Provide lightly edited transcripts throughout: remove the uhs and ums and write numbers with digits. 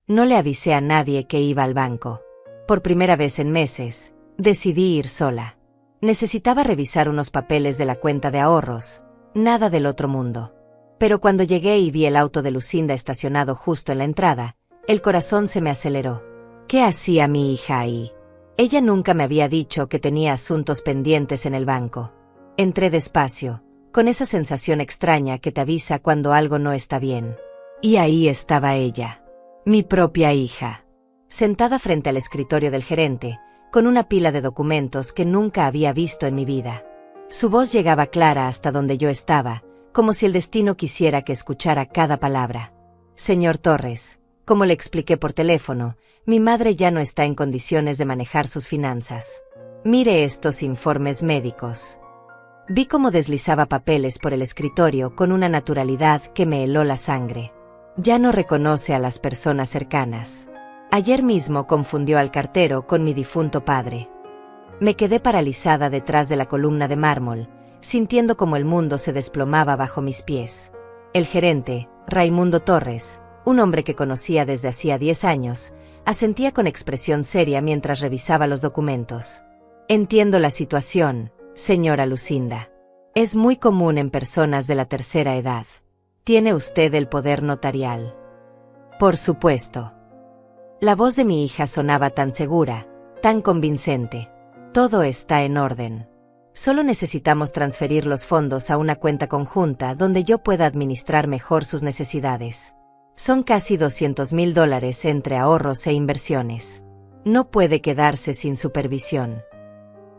No le avisé a nadie que iba al banco. Por primera vez en meses, decidí ir sola. Necesitaba revisar unos papeles de la cuenta de ahorros, nada del otro mundo. Pero cuando llegué y vi el auto de Lucinda estacionado justo en la entrada, el corazón se me aceleró. ¿Qué hacía mi hija ahí? Ella nunca me había dicho que tenía asuntos pendientes en el banco. Entré despacio, con esa sensación extraña que te avisa cuando algo no está bien. Y ahí estaba ella, mi propia hija, sentada frente al escritorio del gerente, con una pila de documentos que nunca había visto en mi vida. Su voz llegaba clara hasta donde yo estaba, como si el destino quisiera que escuchara cada palabra. Señor Torres, como le expliqué por teléfono, mi madre ya no está en condiciones de manejar sus finanzas. Mire estos informes médicos. Vi cómo deslizaba papeles por el escritorio con una naturalidad que me heló la sangre. Ya no reconoce a las personas cercanas. Ayer mismo confundió al cartero con mi difunto padre. Me quedé paralizada detrás de la columna de mármol, sintiendo como el mundo se desplomaba bajo mis pies. El gerente, Raimundo Torres, un hombre que conocía desde hacía 10 años, asentía con expresión seria mientras revisaba los documentos. Entiendo la situación, señora Lucinda. Es muy común en personas de la tercera edad. ¿Tiene usted el poder notarial? Por supuesto. La voz de mi hija sonaba tan segura, tan convincente. Todo está en orden. Solo necesitamos transferir los fondos a una cuenta conjunta donde yo pueda administrar mejor sus necesidades. Son casi $200,000 entre ahorros e inversiones. No puede quedarse sin supervisión.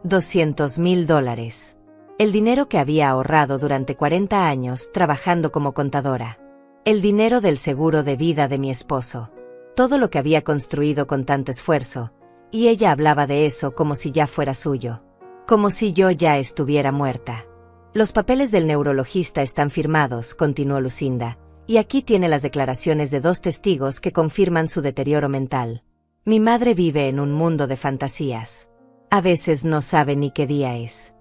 $200,000. El dinero que había ahorrado durante 40 años trabajando como contadora. El dinero del seguro de vida de mi esposo. Todo lo que había construido con tanto esfuerzo, y ella hablaba de eso como si ya fuera suyo. Como si yo ya estuviera muerta. Los papeles del neurologista están firmados, continuó Lucinda, y aquí tiene las declaraciones de 2 testigos que confirman su deterioro mental. Mi madre vive en un mundo de fantasías. A veces no sabe ni qué día es.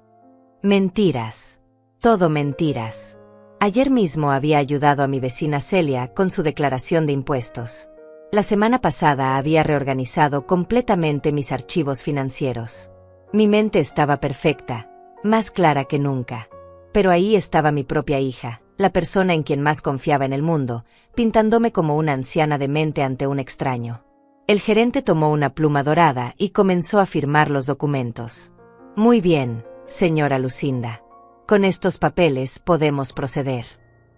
Mentiras. Todo mentiras. Ayer mismo había ayudado a mi vecina Celia con su declaración de impuestos. La semana pasada había reorganizado completamente mis archivos financieros. Mi mente estaba perfecta, más clara que nunca. Pero ahí estaba mi propia hija, la persona en quien más confiaba en el mundo, pintándome como una anciana demente ante un extraño. El gerente tomó una pluma dorada y comenzó a firmar los documentos. Muy bien, señora Lucinda. Con estos papeles podemos proceder.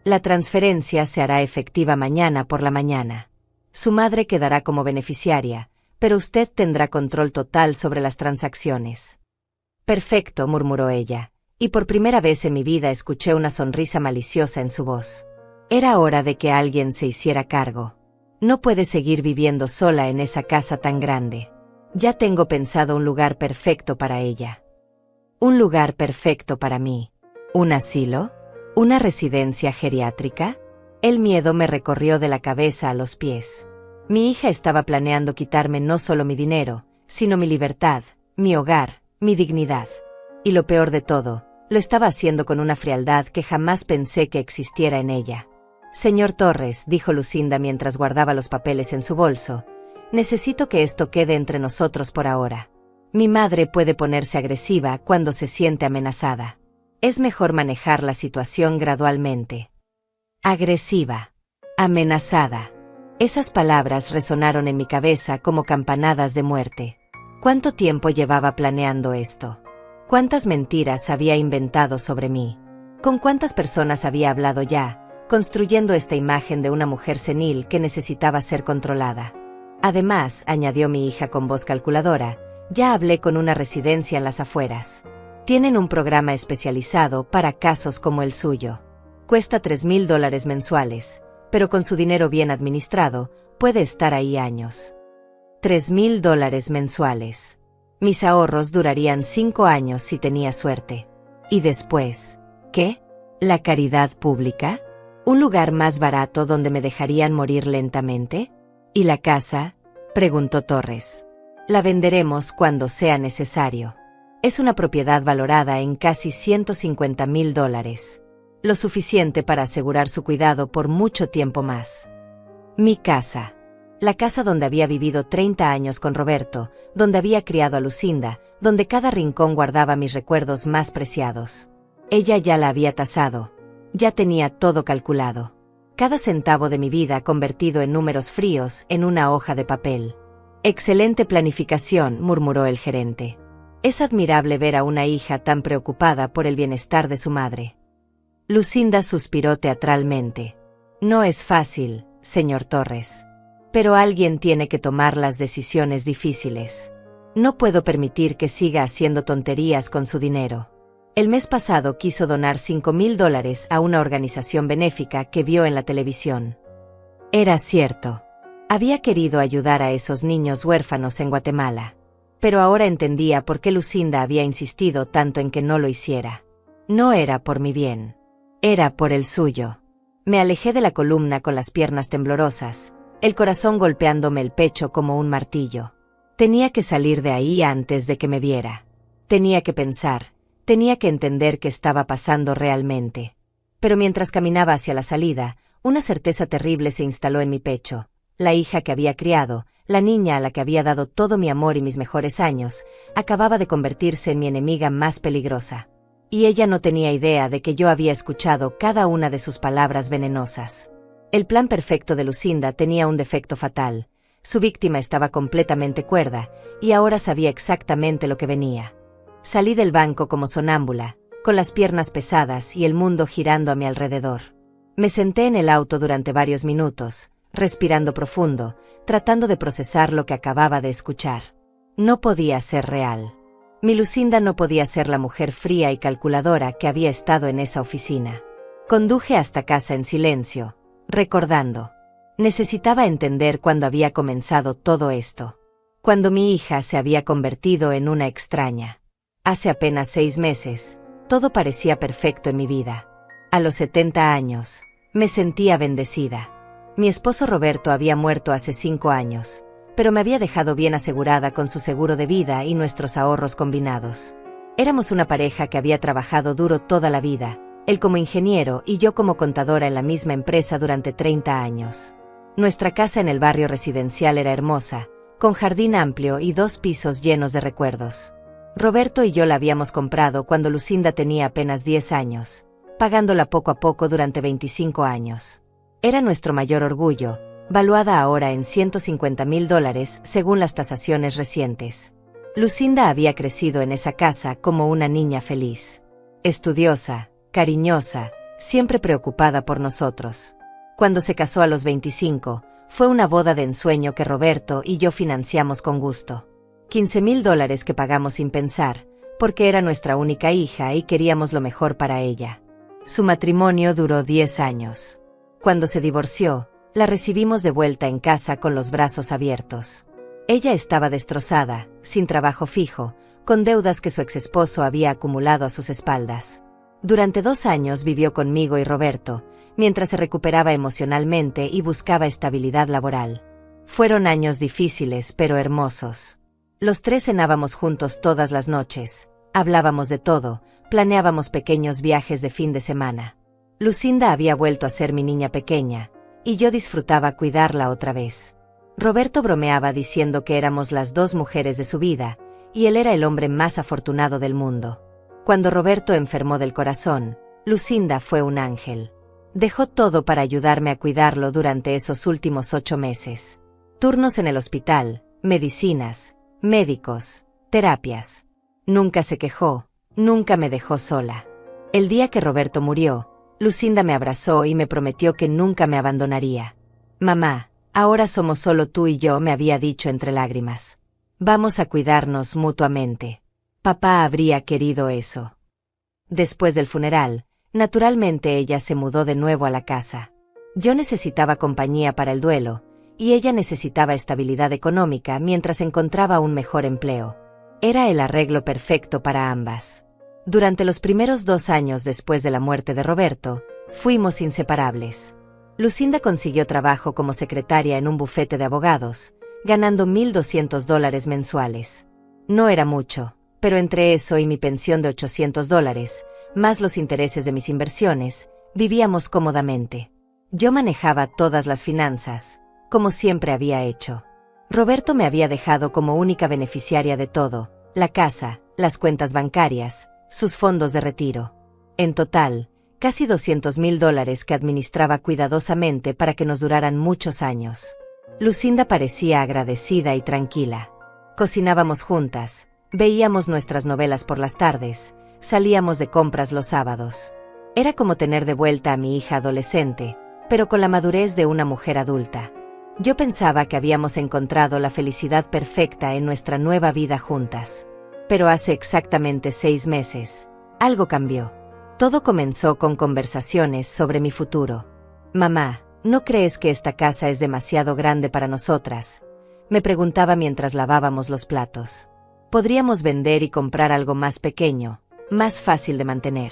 La transferencia se hará efectiva mañana por la mañana. Su madre quedará como beneficiaria, pero usted tendrá control total sobre las transacciones. Perfecto, murmuró ella, y por primera vez en mi vida escuché una sonrisa maliciosa en su voz. Era hora de que alguien se hiciera cargo. No puede seguir viviendo sola en esa casa tan grande. Ya tengo pensado un lugar perfecto para ella. Un lugar perfecto para mí. ¿Un asilo? ¿Una residencia geriátrica? El miedo me recorrió de la cabeza a los pies. Mi hija estaba planeando quitarme no solo mi dinero, sino mi libertad, mi hogar, mi dignidad. Y lo peor de todo, lo estaba haciendo con una frialdad que jamás pensé que existiera en ella. Señor Torres, dijo Lucinda mientras guardaba los papeles en su bolso, necesito que esto quede entre nosotros por ahora. Mi madre puede ponerse agresiva cuando se siente amenazada. Es mejor manejar la situación gradualmente. Agresiva. Amenazada. Esas palabras resonaron en mi cabeza como campanadas de muerte. ¿Cuánto tiempo llevaba planeando esto? ¿Cuántas mentiras había inventado sobre mí? ¿Con cuántas personas había hablado ya, construyendo esta imagen de una mujer senil que necesitaba ser controlada? Además, añadió mi hija con voz calculadora, ya hablé con una residencia en las afueras. Tienen un programa especializado para casos como el suyo. Cuesta $3,000 mensuales, pero con su dinero bien administrado, puede estar ahí años. $3,000 mensuales. Mis ahorros durarían 5 años si tenía suerte. ¿Y después? ¿Qué? ¿La caridad pública? ¿Un lugar más barato donde me dejarían morir lentamente? ¿Y la casa? Preguntó Torres. La venderemos cuando sea necesario. Es una propiedad valorada en casi $150,000. Lo suficiente para asegurar su cuidado por mucho tiempo más. Mi casa. La casa donde había vivido 30 años con Roberto, donde había criado a Lucinda, donde cada rincón guardaba mis recuerdos más preciados. Ella ya la había tasado. Ya tenía todo calculado. Cada centavo de mi vida convertido en números fríos en una hoja de papel. Excelente planificación, murmuró el gerente. Es admirable ver a una hija tan preocupada por el bienestar de su madre. Lucinda suspiró teatralmente. No es fácil, señor Torres. Pero alguien tiene que tomar las decisiones difíciles. No puedo permitir que siga haciendo tonterías con su dinero. El mes pasado quiso donar $5,000 a una organización benéfica que vio en la televisión. Era cierto. Había querido ayudar a esos niños huérfanos en Guatemala. Pero ahora entendía por qué Lucinda había insistido tanto en que no lo hiciera. No era por mi bien. Era por el suyo. Me alejé de la columna con las piernas temblorosas, el corazón golpeándome el pecho como un martillo. Tenía que salir de ahí antes de que me viera. Tenía que pensar, tenía que entender qué estaba pasando realmente. Pero mientras caminaba hacia la salida, una certeza terrible se instaló en mi pecho. La hija que había criado, la niña a la que había dado todo mi amor y mis mejores años, acababa de convertirse en mi enemiga más peligrosa. Y ella no tenía idea de que yo había escuchado cada una de sus palabras venenosas. El plan perfecto de Lucinda tenía un defecto fatal. Su víctima estaba completamente cuerda, y ahora sabía exactamente lo que venía. Salí del banco como sonámbula, con las piernas pesadas y el mundo girando a mi alrededor. Me senté en el auto durante varios minutos, respirando profundo, tratando de procesar lo que acababa de escuchar. No podía ser real. Mi Lucinda no podía ser la mujer fría y calculadora que había estado en esa oficina. Conduje hasta casa en silencio, recordando. Necesitaba entender cuándo había comenzado todo esto. Cuando mi hija se había convertido en una extraña. Hace apenas 6 meses, todo parecía perfecto en mi vida. A los 70 años, me sentía bendecida. Mi esposo Roberto había muerto hace 5 años, pero me había dejado bien asegurada con su seguro de vida y nuestros ahorros combinados. Éramos una pareja que había trabajado duro toda la vida, él como ingeniero y yo como contadora en la misma empresa durante 30 años. Nuestra casa en el barrio residencial era hermosa, con jardín amplio y 2 pisos llenos de recuerdos. Roberto y yo la habíamos comprado cuando Lucinda tenía apenas 10 años, pagándola poco a poco durante 25 años. Era nuestro mayor orgullo, valuada ahora en $150,000 según las tasaciones recientes. Lucinda había crecido en esa casa como una niña feliz. Estudiosa, cariñosa, siempre preocupada por nosotros. Cuando se casó a los 25, fue una boda de ensueño que Roberto y yo financiamos con gusto. $15,000 que pagamos sin pensar, porque era nuestra única hija y queríamos lo mejor para ella. Su matrimonio duró 10 años. Cuando se divorció, la recibimos de vuelta en casa con los brazos abiertos. Ella estaba destrozada, sin trabajo fijo, con deudas que su exesposo había acumulado a sus espaldas. Durante 2 años vivió conmigo y Roberto, mientras se recuperaba emocionalmente y buscaba estabilidad laboral. Fueron años difíciles pero hermosos. Los 3 cenábamos juntos todas las noches, hablábamos de todo, planeábamos pequeños viajes de fin de semana. Lucinda había vuelto a ser mi niña pequeña, y yo disfrutaba cuidarla otra vez. Roberto bromeaba diciendo que éramos las 2 mujeres de su vida, y él era el hombre más afortunado del mundo. Cuando Roberto enfermó del corazón, Lucinda fue un ángel. Dejó todo para ayudarme a cuidarlo durante esos últimos 8 meses. Turnos en el hospital, medicinas, médicos, terapias. Nunca se quejó, nunca me dejó sola. El día que Roberto murió, Lucinda me abrazó y me prometió que nunca me abandonaría. Mamá, ahora somos solo tú y yo, me había dicho entre lágrimas. Vamos a cuidarnos mutuamente. Papá habría querido eso. Después del funeral, naturalmente ella se mudó de nuevo a la casa. Yo necesitaba compañía para el duelo, y ella necesitaba estabilidad económica mientras encontraba un mejor empleo. Era el arreglo perfecto para ambas. Durante los primeros 2 años después de la muerte de Roberto, fuimos inseparables. Lucinda consiguió trabajo como secretaria en un bufete de abogados, ganando $1,200 mensuales. No era mucho, pero entre eso y mi pensión de $800, más los intereses de mis inversiones, vivíamos cómodamente. Yo manejaba todas las finanzas, como siempre había hecho. Roberto me había dejado como única beneficiaria de todo: la casa, las cuentas bancarias, sus fondos de retiro. En total, casi $200,000 que administraba cuidadosamente para que nos duraran muchos años. Lucinda parecía agradecida y tranquila. Cocinábamos juntas, veíamos nuestras novelas por las tardes, salíamos de compras los sábados. Era como tener de vuelta a mi hija adolescente, pero con la madurez de una mujer adulta. Yo pensaba que habíamos encontrado la felicidad perfecta en nuestra nueva vida juntas. Pero hace exactamente 6 meses, algo cambió. Todo comenzó con conversaciones sobre mi futuro. «Mamá, ¿no crees que esta casa es demasiado grande para nosotras?», me preguntaba mientras lavábamos los platos. «Podríamos vender y comprar algo más pequeño, más fácil de mantener».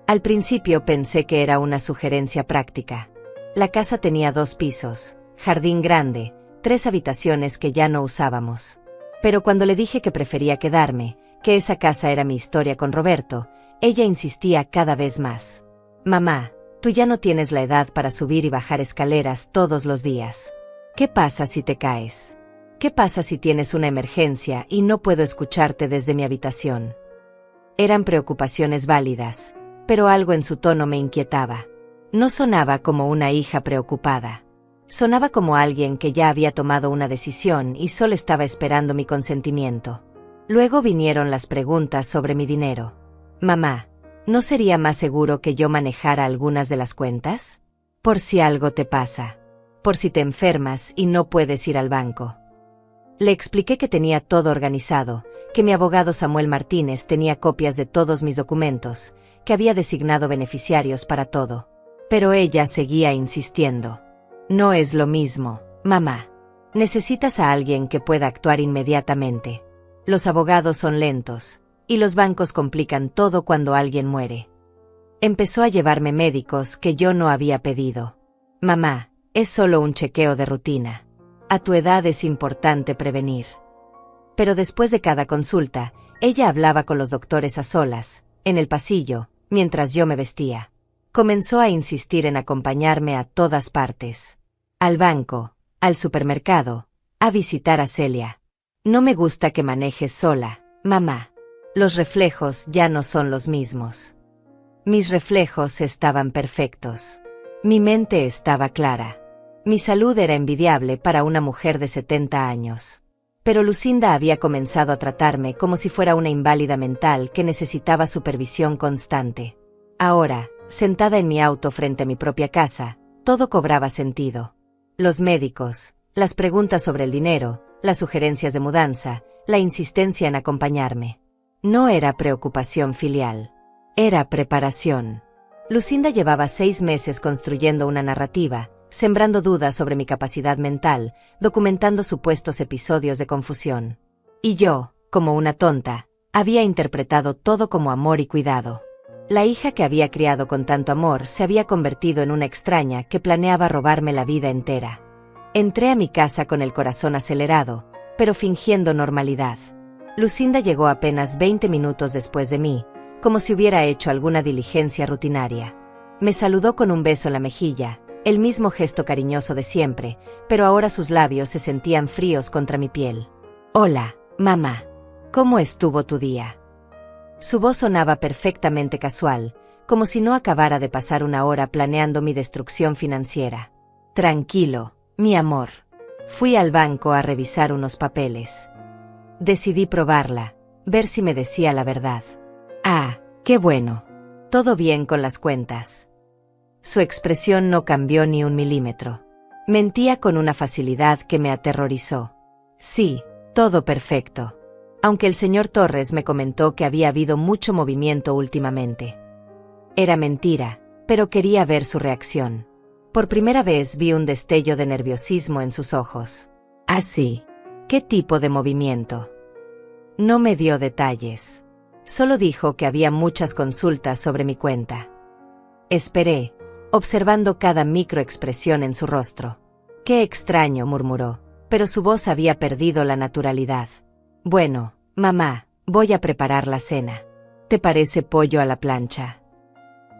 Al principio pensé que era una sugerencia práctica. La casa tenía 2 pisos, jardín grande, 3 habitaciones que ya no usábamos. Pero cuando le dije que prefería quedarme, que esa casa era mi historia con Roberto, ella insistía cada vez más. «Mamá, tú ya no tienes la edad para subir y bajar escaleras todos los días. ¿Qué pasa si te caes? ¿Qué pasa si tienes una emergencia y no puedo escucharte desde mi habitación?». Eran preocupaciones válidas, pero algo en su tono me inquietaba. No sonaba como una hija preocupada. Sonaba como alguien que ya había tomado una decisión y solo estaba esperando mi consentimiento. Luego vinieron las preguntas sobre mi dinero. «Mamá, ¿no sería más seguro que yo manejara algunas de las cuentas? Por si algo te pasa. Por si te enfermas y no puedes ir al banco». Le expliqué que tenía todo organizado, que mi abogado Samuel Martínez tenía copias de todos mis documentos, que había designado beneficiarios para todo. Pero ella seguía insistiendo. «No es lo mismo, mamá. Necesitas a alguien que pueda actuar inmediatamente. Los abogados son lentos, y los bancos complican todo cuando alguien muere». Empezó a llevarme médicos que yo no había pedido. «Mamá, es solo un chequeo de rutina. A tu edad es importante prevenir». Pero después de cada consulta, ella hablaba con los doctores a solas, en el pasillo, mientras yo me vestía. Comenzó a insistir en acompañarme a todas partes. Al banco, al supermercado, a visitar a Celia. «No me gusta que manejes sola, mamá. Los reflejos ya no son los mismos». Mis reflejos estaban perfectos. Mi mente estaba clara. Mi salud era envidiable para una mujer de 70 años. Pero Lucinda había comenzado a tratarme como si fuera una inválida mental que necesitaba supervisión constante. Ahora, sentada en mi auto frente a mi propia casa, todo cobraba sentido. Los médicos, las preguntas sobre el dinero, las sugerencias de mudanza, la insistencia en acompañarme. No era preocupación filial. Era preparación. Lucinda llevaba 6 meses construyendo una narrativa, sembrando dudas sobre mi capacidad mental, documentando supuestos episodios de confusión. Y yo, como una tonta, había interpretado todo como amor y cuidado. La hija que había criado con tanto amor se había convertido en una extraña que planeaba robarme la vida entera. Entré a mi casa con el corazón acelerado, pero fingiendo normalidad. Lucinda llegó apenas 20 minutos después de mí, como si hubiera hecho alguna diligencia rutinaria. Me saludó con un beso en la mejilla, el mismo gesto cariñoso de siempre, pero ahora sus labios se sentían fríos contra mi piel. «Hola, mamá. ¿Cómo estuvo tu día?». Su voz sonaba perfectamente casual, como si no acabara de pasar una hora planeando mi destrucción financiera. «Tranquilo, mi amor. Fui al banco a revisar unos papeles. Decidí probarla, ver si me decía la verdad. Ah, qué bueno. Todo bien con las cuentas». Su expresión no cambió ni un milímetro. Mentía con una facilidad que me aterrorizó. «Sí, todo perfecto. Aunque el señor Torres me comentó que había habido mucho movimiento últimamente». Era mentira, pero quería ver su reacción. Por primera vez vi un destello de nerviosismo en sus ojos. «¿Ah, sí? ¿Qué tipo de movimiento?». No me dio detalles. Solo dijo que había muchas consultas sobre mi cuenta. Esperé, observando cada microexpresión en su rostro. «Qué extraño», murmuró, pero su voz había perdido la naturalidad. «Bueno, mamá, voy a preparar la cena. ¿Te parece pollo a la plancha?».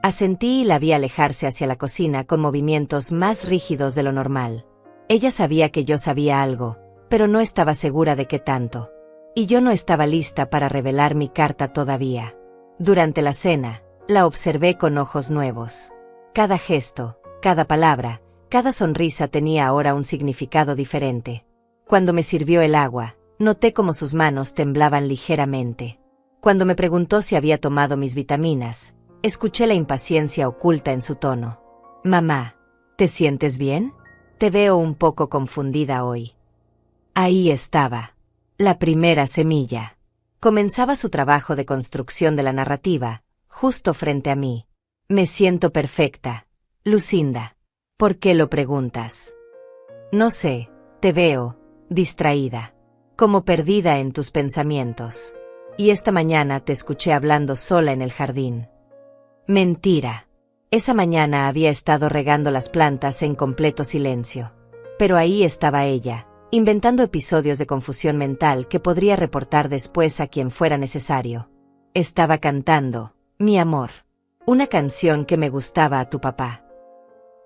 Asentí y la vi alejarse hacia la cocina con movimientos más rígidos de lo normal. Ella sabía que yo sabía algo, pero no estaba segura de qué tanto. Y yo no estaba lista para revelar mi carta todavía. Durante la cena, la observé con ojos nuevos. Cada gesto, cada palabra, cada sonrisa tenía ahora un significado diferente. Cuando me sirvió el agua, noté cómo sus manos temblaban ligeramente. Cuando me preguntó si había tomado mis vitaminas, escuché la impaciencia oculta en su tono. Mamá, ¿te sientes bien? Te veo un poco confundida hoy. Ahí estaba. La primera semilla. Comenzaba su trabajo de construcción de la narrativa, justo frente a mí. Me siento perfecta, Lucinda. ¿Por qué lo preguntas? No sé, te veo, distraída, como perdida en tus pensamientos. Y esta mañana te escuché hablando sola en el jardín. Mentira. Esa mañana había estado regando las plantas en completo silencio. Pero ahí estaba ella, inventando episodios de confusión mental que podría reportar después a quien fuera necesario. Estaba cantando, mi amor, una canción que me gustaba a tu papá.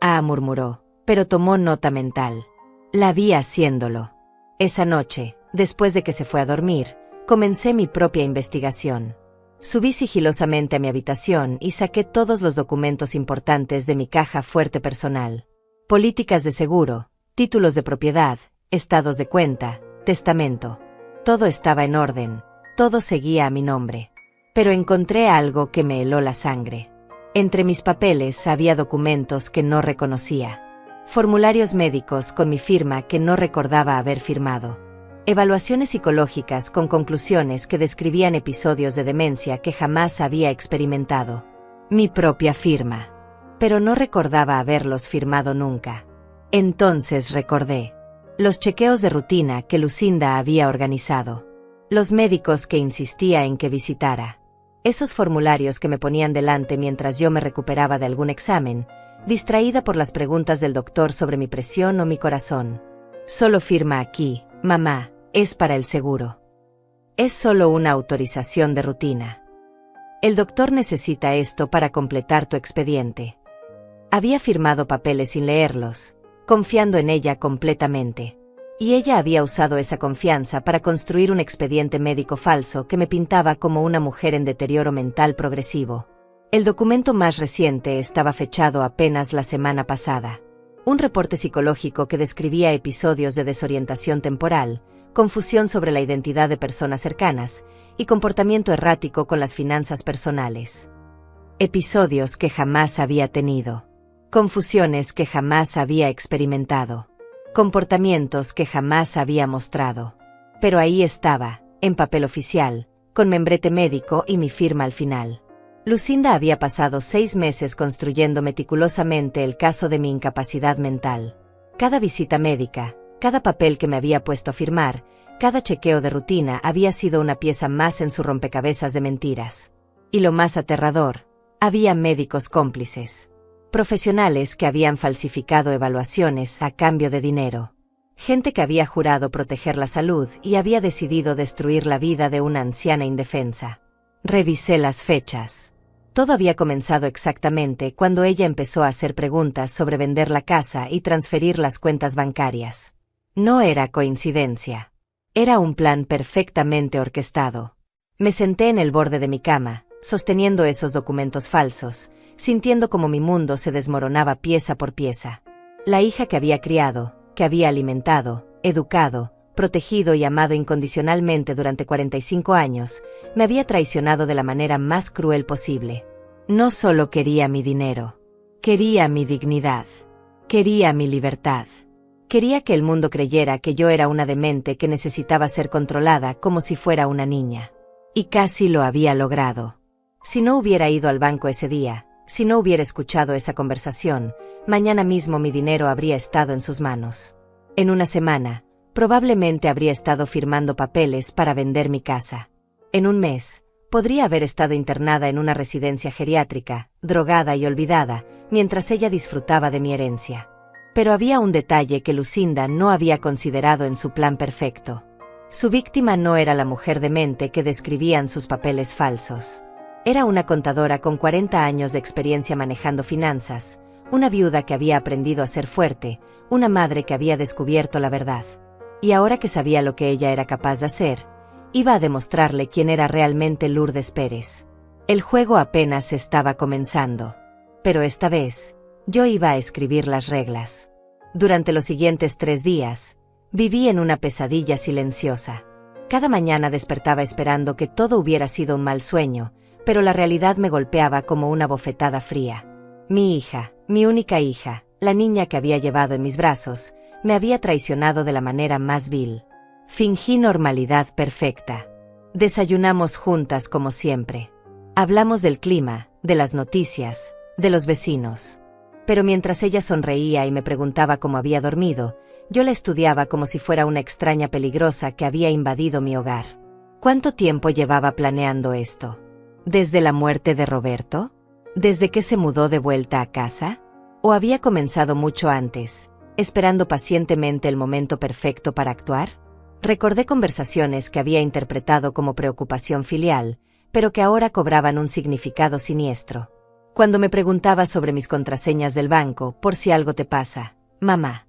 Ah, murmuró, pero tomó nota mental. La vi haciéndolo. Esa noche, después de que se fue a dormir, comencé mi propia investigación. Subí sigilosamente a mi habitación y saqué todos los documentos importantes de mi caja fuerte personal. Políticas de seguro, títulos de propiedad, estados de cuenta, testamento. Todo estaba en orden, todo seguía a mi nombre. Pero encontré algo que me heló la sangre. Entre mis papeles había documentos que no reconocía. Formularios médicos con mi firma que no recordaba haber firmado. Evaluaciones psicológicas con conclusiones que describían episodios de demencia que jamás había experimentado. Mi propia firma. Pero no recordaba haberlos firmado nunca. Entonces recordé. Los chequeos de rutina que Lucinda había organizado. Los médicos que insistía en que visitara. Esos formularios que me ponían delante mientras yo me recuperaba de algún examen, distraída por las preguntas del doctor sobre mi presión o mi corazón. Solo firma aquí, mamá. Es para el seguro. Es solo una autorización de rutina. El doctor necesita esto para completar tu expediente. Había firmado papeles sin leerlos, confiando en ella completamente. Y ella había usado esa confianza para construir un expediente médico falso que me pintaba como una mujer en deterioro mental progresivo. El documento más reciente estaba fechado apenas la semana pasada. Un reporte psicológico que describía episodios de desorientación temporal, confusión sobre la identidad de personas cercanas y comportamiento errático con las finanzas personales. Episodios que jamás había tenido. Confusiones que jamás había experimentado. Comportamientos que jamás había mostrado. Pero ahí estaba, en papel oficial, con membrete médico y mi firma al final. Lucinda había pasado 6 meses construyendo meticulosamente el caso de mi incapacidad mental. Cada visita médica, cada papel que me había puesto a firmar, cada chequeo de rutina había sido una pieza más en su rompecabezas de mentiras. Y lo más aterrador, había médicos cómplices. Profesionales que habían falsificado evaluaciones a cambio de dinero. Gente que había jurado proteger la salud y había decidido destruir la vida de una anciana indefensa. Revisé las fechas. Todo había comenzado exactamente cuando ella empezó a hacer preguntas sobre vender la casa y transferir las cuentas bancarias. No era coincidencia. Era un plan perfectamente orquestado. Me senté en el borde de mi cama, sosteniendo esos documentos falsos, sintiendo como mi mundo se desmoronaba pieza por pieza. La hija que había criado, que había alimentado, educado, protegido y amado incondicionalmente durante 45 años, me había traicionado de la manera más cruel posible. No solo quería mi dinero. Quería mi dignidad. Quería mi libertad. Quería que el mundo creyera que yo era una demente que necesitaba ser controlada como si fuera una niña. Y casi lo había logrado. Si no hubiera ido al banco ese día, si no hubiera escuchado esa conversación, mañana mismo mi dinero habría estado en sus manos. En una semana, probablemente habría estado firmando papeles para vender mi casa. En un mes, podría haber estado internada en una residencia geriátrica, drogada y olvidada, mientras ella disfrutaba de mi herencia. Pero había un detalle que Lucinda no había considerado en su plan perfecto. Su víctima no era la mujer demente que describían sus papeles falsos. Era una contadora con 40 años de experiencia manejando finanzas, una viuda que había aprendido a ser fuerte, una madre que había descubierto la verdad. Y ahora que sabía lo que ella era capaz de hacer, iba a demostrarle quién era realmente Lourdes Pérez. El juego apenas estaba comenzando. Pero esta vez, yo iba a escribir las reglas. Durante los siguientes 3 días, viví en una pesadilla silenciosa. Cada mañana despertaba esperando que todo hubiera sido un mal sueño, pero la realidad me golpeaba como una bofetada fría. Mi hija, mi única hija, la niña que había llevado en mis brazos, me había traicionado de la manera más vil. Fingí normalidad perfecta. Desayunamos juntas como siempre. Hablamos del clima, de las noticias, de los vecinos. Pero mientras ella sonreía y me preguntaba cómo había dormido, yo la estudiaba como si fuera una extraña peligrosa que había invadido mi hogar. ¿Cuánto tiempo llevaba planeando esto? ¿Desde la muerte de Roberto? ¿Desde que se mudó de vuelta a casa? ¿O había comenzado mucho antes, esperando pacientemente el momento perfecto para actuar? Recordé conversaciones que había interpretado como preocupación filial, pero que ahora cobraban un significado siniestro. Cuando me preguntaba sobre mis contraseñas del banco, por si algo te pasa, mamá.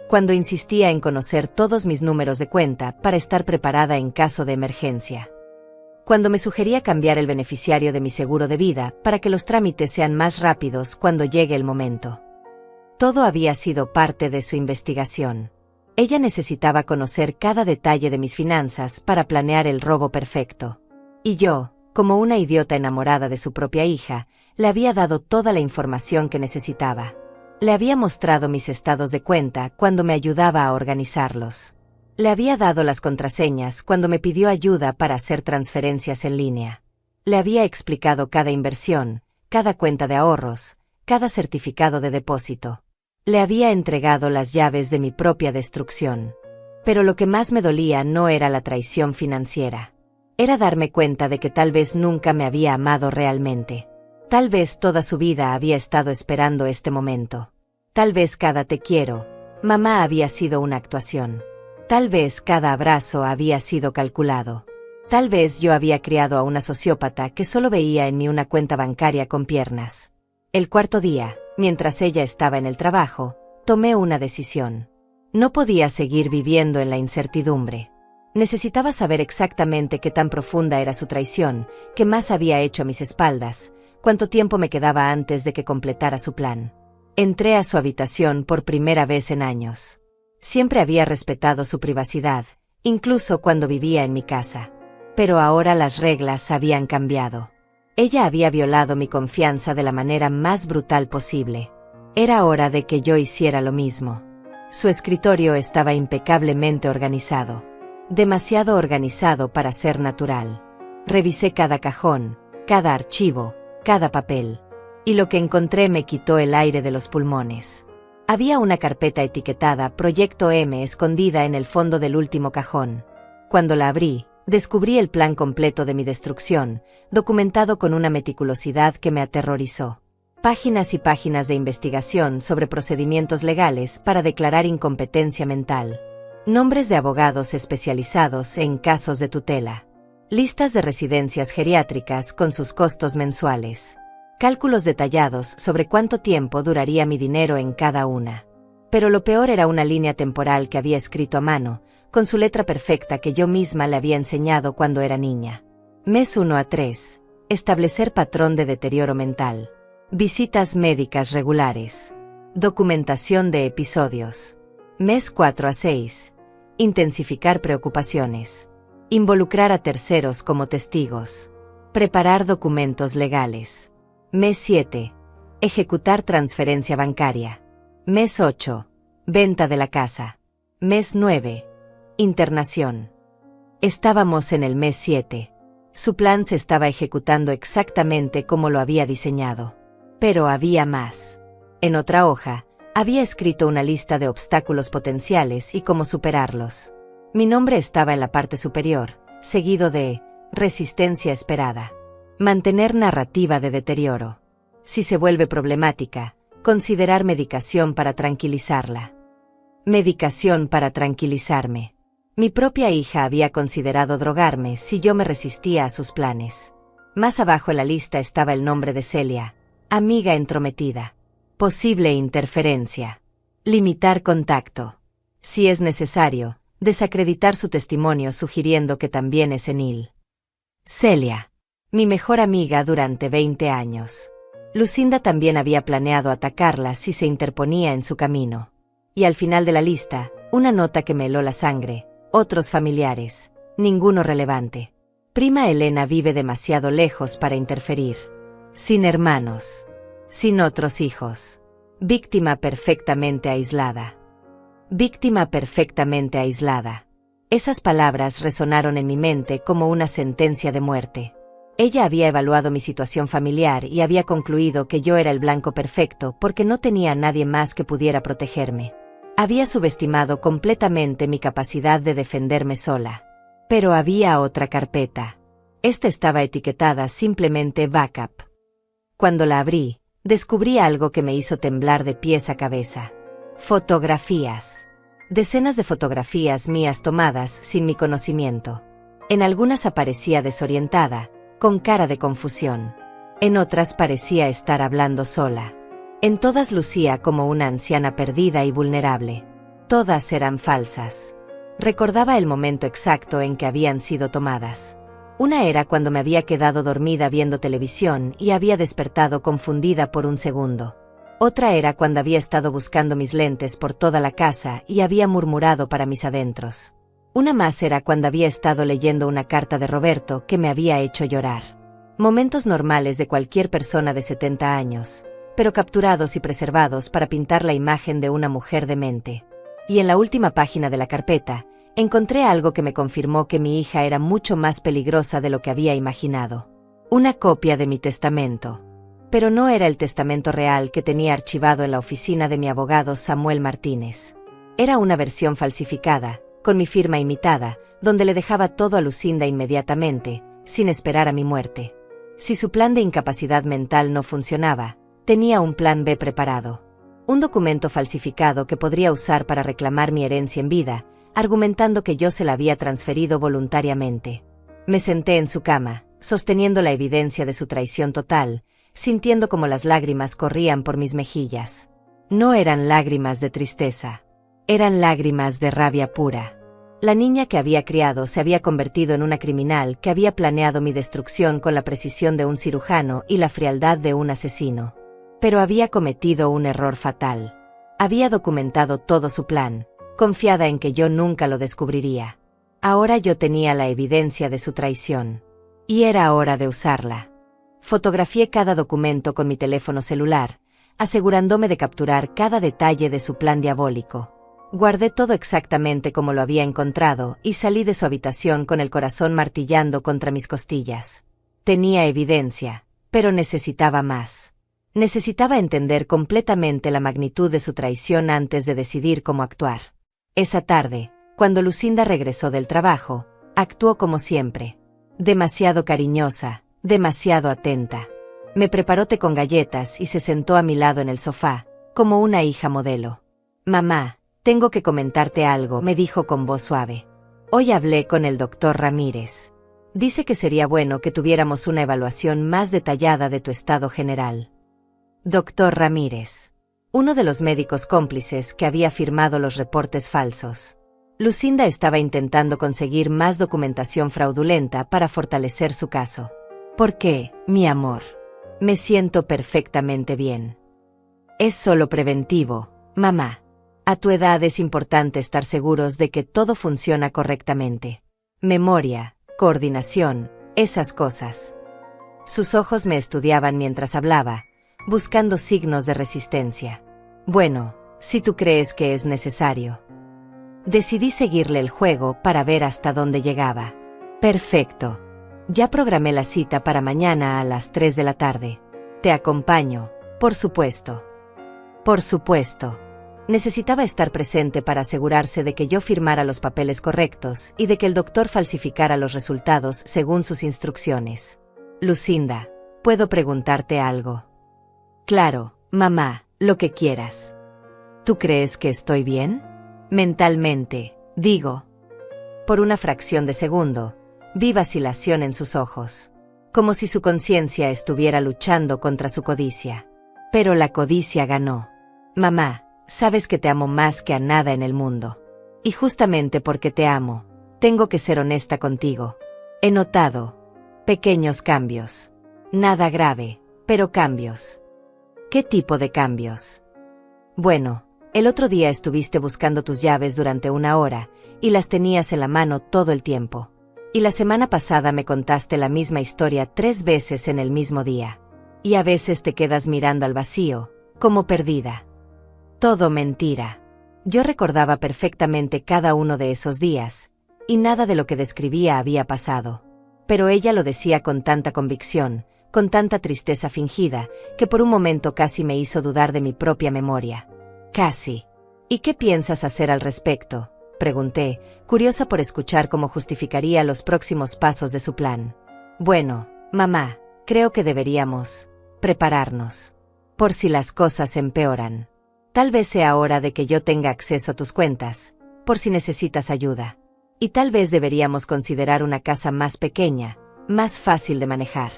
Cuando insistía en conocer todos mis números de cuenta para estar preparada en caso de emergencia. Cuando me sugería cambiar el beneficiario de mi seguro de vida para que los trámites sean más rápidos cuando llegue el momento. Todo había sido parte de su investigación. Ella necesitaba conocer cada detalle de mis finanzas para planear el robo perfecto. Y yo, como una idiota enamorada de su propia hija, le había dado toda la información que necesitaba. Le había mostrado mis estados de cuenta cuando me ayudaba a organizarlos. Le había dado las contraseñas cuando me pidió ayuda para hacer transferencias en línea. Le había explicado cada inversión, cada cuenta de ahorros, cada certificado de depósito. Le había entregado las llaves de mi propia destrucción. Pero lo que más me dolía no era la traición financiera. Era darme cuenta de que tal vez nunca me había amado realmente. Tal vez toda su vida había estado esperando este momento. Tal vez cada te quiero, mamá, había sido una actuación. Tal vez cada abrazo había sido calculado. Tal vez yo había criado a una sociópata que solo veía en mí una cuenta bancaria con piernas. El 4.º día, mientras ella estaba en el trabajo, tomé una decisión. No podía seguir viviendo en la incertidumbre. Necesitaba saber exactamente qué tan profunda era su traición, qué más había hecho a mis espaldas, cuánto tiempo me quedaba antes de que completara su plan. Entré a su habitación por primera vez en años. Siempre había respetado su privacidad, incluso cuando vivía en mi casa. Pero ahora las reglas habían cambiado. Ella había violado mi confianza de la manera más brutal posible. Era hora de que yo hiciera lo mismo. Su escritorio estaba impecablemente organizado. Demasiado organizado para ser natural. Revisé cada cajón, cada archivo, cada papel. Y lo que encontré me quitó el aire de los pulmones. Había una carpeta etiquetada Proyecto M escondida en el fondo del último cajón. Cuando la abrí, descubrí el plan completo de mi destrucción, documentado con una meticulosidad que me aterrorizó. Páginas y páginas de investigación sobre procedimientos legales para declarar incompetencia mental. Nombres de abogados especializados en casos de tutela. Listas de residencias geriátricas con sus costos mensuales. Cálculos detallados sobre cuánto tiempo duraría mi dinero en cada una. Pero lo peor era una línea temporal que había escrito a mano, con su letra perfecta que yo misma le había enseñado cuando era niña. Mes 1 a 3. Establecer patrón de deterioro mental. Visitas médicas regulares. Documentación de episodios. Mes 4 a 6. Intensificar preocupaciones. Involucrar a terceros como testigos. Preparar documentos legales. Mes 7. Ejecutar transferencia bancaria. Mes 8. Venta de la casa. Mes 9. Internación. Estábamos en el mes 7. Su plan se estaba ejecutando exactamente como lo había diseñado. Pero había más. En otra hoja, había escrito una lista de obstáculos potenciales y cómo superarlos. Mi nombre estaba en la parte superior, seguido de resistencia esperada. Mantener narrativa de deterioro. Si se vuelve problemática, considerar medicación para tranquilizarla. Medicación para tranquilizarme. Mi propia hija había considerado drogarme si yo me resistía a sus planes. Más abajo en la lista estaba el nombre de Celia, amiga entrometida. Posible interferencia. Limitar contacto. Si es necesario, desacreditar su testimonio sugiriendo que también es senil. Celia. Mi mejor amiga durante 20 años. Lucinda también había planeado atacarla si se interponía en su camino. Y al final de la lista, una nota que me heló la sangre, otros familiares, ninguno relevante. Prima Elena vive demasiado lejos para interferir. Sin hermanos. Sin otros hijos. Víctima perfectamente aislada. Víctima perfectamente aislada. Esas palabras resonaron en mi mente como una sentencia de muerte. Ella había evaluado mi situación familiar y había concluido que yo era el blanco perfecto porque no tenía a nadie más que pudiera protegerme. Había subestimado completamente mi capacidad de defenderme sola. Pero había otra carpeta. Esta estaba etiquetada simplemente backup. Cuando la abrí, descubrí algo que me hizo temblar de pies a cabeza. Fotografías. Decenas de fotografías mías tomadas sin mi conocimiento. En algunas aparecía desorientada, con cara de confusión. En otras parecía estar hablando sola. En todas lucía como una anciana perdida y vulnerable. Todas eran falsas. Recordaba el momento exacto en que habían sido tomadas. Una era cuando me había quedado dormida viendo televisión y había despertado confundida por un segundo. Otra era cuando había estado buscando mis lentes por toda la casa y había murmurado para mis adentros. Una más era cuando había estado leyendo una carta de Roberto que me había hecho llorar. Momentos normales de cualquier persona de 70 años, pero capturados y preservados para pintar la imagen de una mujer demente. Y en la última página de la carpeta, encontré algo que me confirmó que mi hija era mucho más peligrosa de lo que había imaginado. Una copia de mi testamento. Pero no era el testamento real que tenía archivado en la oficina de mi abogado Samuel Martínez. Era una versión falsificada, con mi firma imitada, donde le dejaba todo a Lucinda inmediatamente, sin esperar a mi muerte. Si su plan de incapacidad mental no funcionaba, tenía un plan B preparado. Un documento falsificado que podría usar para reclamar mi herencia en vida, argumentando que yo se la había transferido voluntariamente. Me senté en su cama, sosteniendo la evidencia de su traición total, sintiendo como las lágrimas corrían por mis mejillas. No eran lágrimas de tristeza. Eran lágrimas de rabia pura. La niña que había criado se había convertido en una criminal que había planeado mi destrucción con la precisión de un cirujano y la frialdad de un asesino. Pero había cometido un error fatal. Había documentado todo su plan, confiada en que yo nunca lo descubriría. Ahora yo tenía la evidencia de su traición. Y era hora de usarla. Fotografié cada documento con mi teléfono celular, asegurándome de capturar cada detalle de su plan diabólico. Guardé todo exactamente como lo había encontrado y salí de su habitación con el corazón martillando contra mis costillas. Tenía evidencia, pero necesitaba más. Necesitaba entender completamente la magnitud de su traición antes de decidir cómo actuar. Esa tarde, cuando Lucinda regresó del trabajo, actuó como siempre. Demasiado cariñosa, demasiado atenta. Me preparó té con galletas y se sentó a mi lado en el sofá, como una hija modelo. «Mamá, tengo que comentarte algo», me dijo con voz suave. «Hoy hablé con el doctor Ramírez. Dice que sería bueno que tuviéramos una evaluación más detallada de tu estado general». Doctor Ramírez. Uno de los médicos cómplices que había firmado los reportes falsos. Lucinda estaba intentando conseguir más documentación fraudulenta para fortalecer su caso. «¿Por qué, mi amor? Me siento perfectamente bien. Es solo preventivo, mamá. A tu edad es importante estar seguros de que todo funciona correctamente. Memoria, coordinación, esas cosas». Sus ojos me estudiaban mientras hablaba, buscando signos de resistencia. «Bueno, si tú crees que es necesario». Decidí seguirle el juego para ver hasta dónde llegaba. «Perfecto. Ya programé la cita para mañana a las 3 de la tarde. Te acompaño, por supuesto». Por supuesto. Necesitaba estar presente para asegurarse de que yo firmara los papeles correctos y de que el doctor falsificara los resultados según sus instrucciones. «Lucinda, ¿puedo preguntarte algo?» «Claro, mamá, lo que quieras». «¿Tú crees que estoy bien?» «Mentalmente, digo». Por una fracción de segundo, vi vacilación en sus ojos, como si su conciencia estuviera luchando contra su codicia. Pero la codicia ganó. Mamá, sabes que te amo más que a nada en el mundo. Y justamente porque te amo, tengo que ser honesta contigo. He notado pequeños cambios. Nada grave, pero cambios. ¿Qué tipo de cambios? Bueno, el otro día estuviste buscando tus llaves durante 1 hora, y las tenías en la mano todo el tiempo. Y la semana pasada me contaste la misma historia 3 veces en el mismo día. Y a veces te quedas mirando al vacío, como perdida. Todo mentira. Yo recordaba perfectamente cada uno de esos días, y nada de lo que describía había pasado. Pero ella lo decía con tanta convicción, con tanta tristeza fingida, que por un momento casi me hizo dudar de mi propia memoria. Casi. ¿Y qué piensas hacer al respecto?, pregunté, curiosa por escuchar cómo justificaría los próximos pasos de su plan. Bueno, mamá, creo que deberíamos prepararnos. Por si las cosas empeoran. Tal vez sea hora de que yo tenga acceso a tus cuentas, por si necesitas ayuda. Y tal vez deberíamos considerar una casa más pequeña, más fácil de manejar.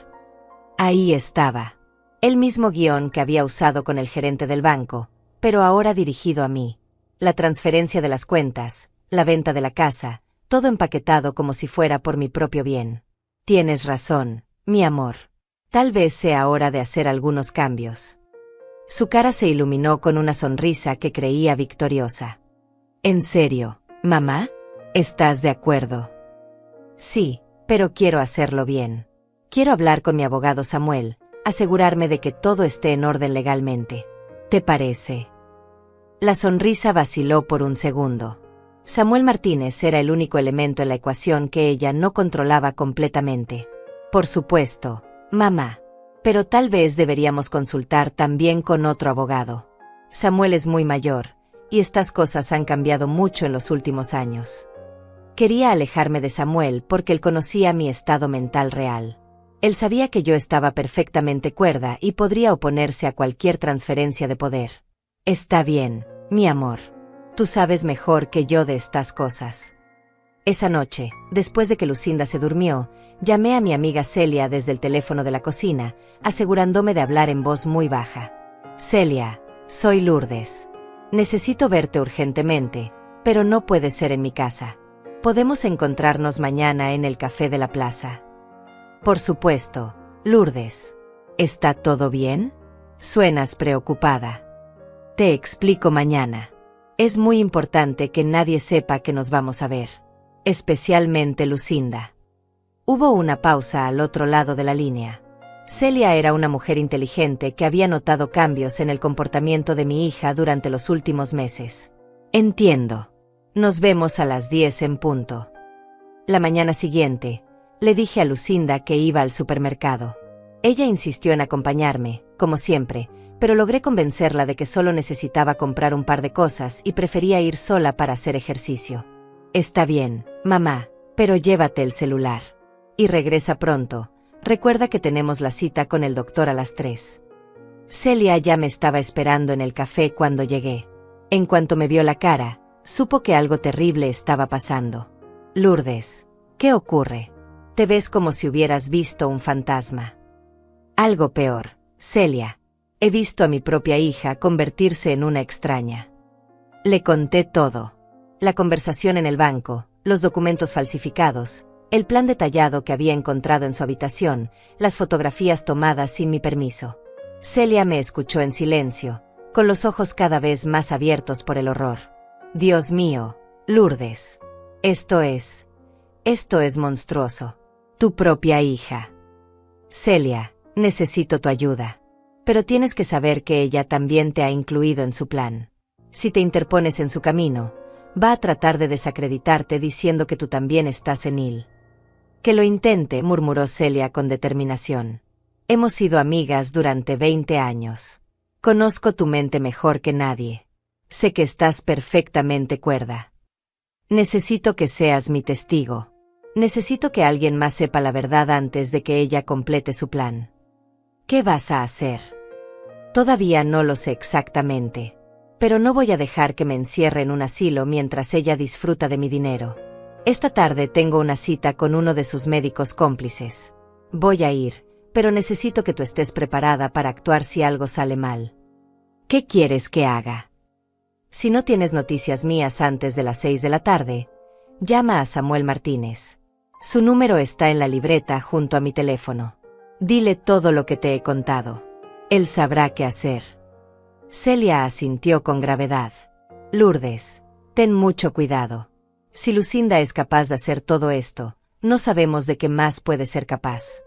Ahí estaba. El mismo guión que había usado con el gerente del banco, pero ahora dirigido a mí. La transferencia de las cuentas, la venta de la casa, todo empaquetado como si fuera por mi propio bien. Tienes razón, mi amor. Tal vez sea hora de hacer algunos cambios. Su cara se iluminó con una sonrisa que creía victoriosa. ¿En serio, mamá? ¿Estás de acuerdo? Sí, pero quiero hacerlo bien. Quiero hablar con mi abogado Samuel, asegurarme de que todo esté en orden legalmente. ¿Te parece? La sonrisa vaciló por un segundo. Samuel Martínez era el único elemento en la ecuación que ella no controlaba completamente. Por supuesto, mamá. Pero tal vez deberíamos consultar también con otro abogado. Samuel es muy mayor, y estas cosas han cambiado mucho en los últimos años. Quería alejarme de Samuel porque él conocía mi estado mental real. Él sabía que yo estaba perfectamente cuerda y podría oponerse a cualquier transferencia de poder. Está bien, mi amor. Tú sabes mejor que yo de estas cosas. Esa noche, después de que Lucinda se durmió, llamé a mi amiga Celia desde el teléfono de la cocina, asegurándome de hablar en voz muy baja. Celia, soy Lourdes. Necesito verte urgentemente, pero no puede ser en mi casa. ¿Podemos encontrarnos mañana en el café de la plaza? Por supuesto, Lourdes. ¿Está todo bien? Suenas preocupada. Te explico mañana. Es muy importante que nadie sepa que nos vamos a ver. Especialmente Lucinda. Hubo una pausa al otro lado de la línea. Celia era una mujer inteligente que había notado cambios en el comportamiento de mi hija durante los últimos meses. Entiendo. Nos vemos a las 10 en punto. La mañana siguiente, le dije a Lucinda que iba al supermercado. Ella insistió en acompañarme, como siempre, pero logré convencerla de que solo necesitaba comprar un par de cosas y prefería ir sola para hacer ejercicio. Está bien, mamá, pero llévate el celular. Y regresa pronto. Recuerda que tenemos la cita con el doctor a las 3. Celia ya me estaba esperando en el café cuando llegué. En cuanto me vio la cara, supo que algo terrible estaba pasando. Lourdes, ¿qué ocurre? Te ves como si hubieras visto un fantasma. Algo peor, Celia. He visto a mi propia hija convertirse en una extraña. Le conté todo. La conversación en el banco, los documentos falsificados, el plan detallado que había encontrado en su habitación, las fotografías tomadas sin mi permiso. Celia me escuchó en silencio, con los ojos cada vez más abiertos por el horror. Dios mío, Lourdes. Esto es monstruoso. Tu propia hija. Celia, necesito tu ayuda. Pero tienes que saber que ella también te ha incluido en su plan. Si te interpones en su camino, va a tratar de desacreditarte diciendo que tú también estás senil. Que lo intente, murmuró Celia con determinación. Hemos sido amigas durante 20 años. Conozco tu mente mejor que nadie. Sé que estás perfectamente cuerda. Necesito que seas mi testigo. Necesito que alguien más sepa la verdad antes de que ella complete su plan. ¿Qué vas a hacer? Todavía no lo sé exactamente. Pero no voy a dejar que me encierre en un asilo mientras ella disfruta de mi dinero. Esta tarde tengo una cita con uno de sus médicos cómplices. Voy a ir, pero necesito que tú estés preparada para actuar si algo sale mal. ¿Qué quieres que haga? Si no tienes noticias mías antes de las 6 de la tarde, llama a Samuel Martínez. Su número está en la libreta junto a mi teléfono. Dile todo lo que te he contado. Él sabrá qué hacer. Celia asintió con gravedad. Lourdes, ten mucho cuidado. Si Lucinda es capaz de hacer todo esto, no sabemos de qué más puede ser capaz.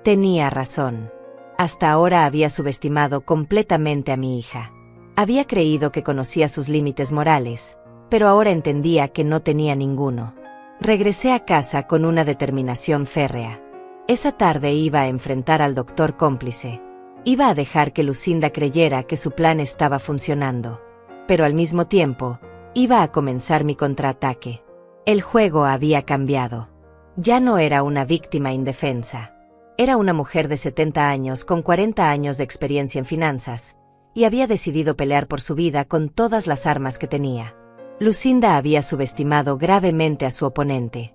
Tenía razón. Hasta ahora había subestimado completamente a mi hija. Había creído que conocía sus límites morales, pero ahora entendía que no tenía ninguno. Regresé a casa con una determinación férrea. Esa tarde iba a enfrentar al doctor cómplice. Iba a dejar que Lucinda creyera que su plan estaba funcionando. Pero al mismo tiempo, iba a comenzar mi contraataque. El juego había cambiado. Ya no era una víctima indefensa. Era una mujer de 70 años con 40 años de experiencia en finanzas, y había decidido pelear por su vida con todas las armas que tenía. Lucinda había subestimado gravemente a su oponente.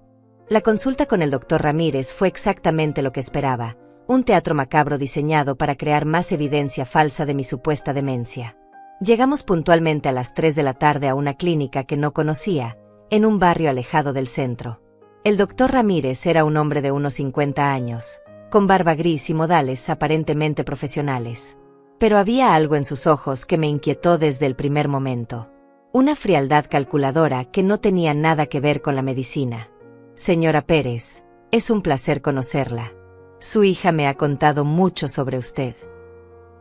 La consulta con el doctor Ramírez fue exactamente lo que esperaba, un teatro macabro diseñado para crear más evidencia falsa de mi supuesta demencia. Llegamos puntualmente a las 3 de la tarde a una clínica que no conocía, en un barrio alejado del centro. El doctor Ramírez era un hombre de unos 50 años, con barba gris y modales aparentemente profesionales. Pero había algo en sus ojos que me inquietó desde el primer momento. Una frialdad calculadora que no tenía nada que ver con la medicina. Señora Pérez, es un placer conocerla. Su hija me ha contado mucho sobre usted.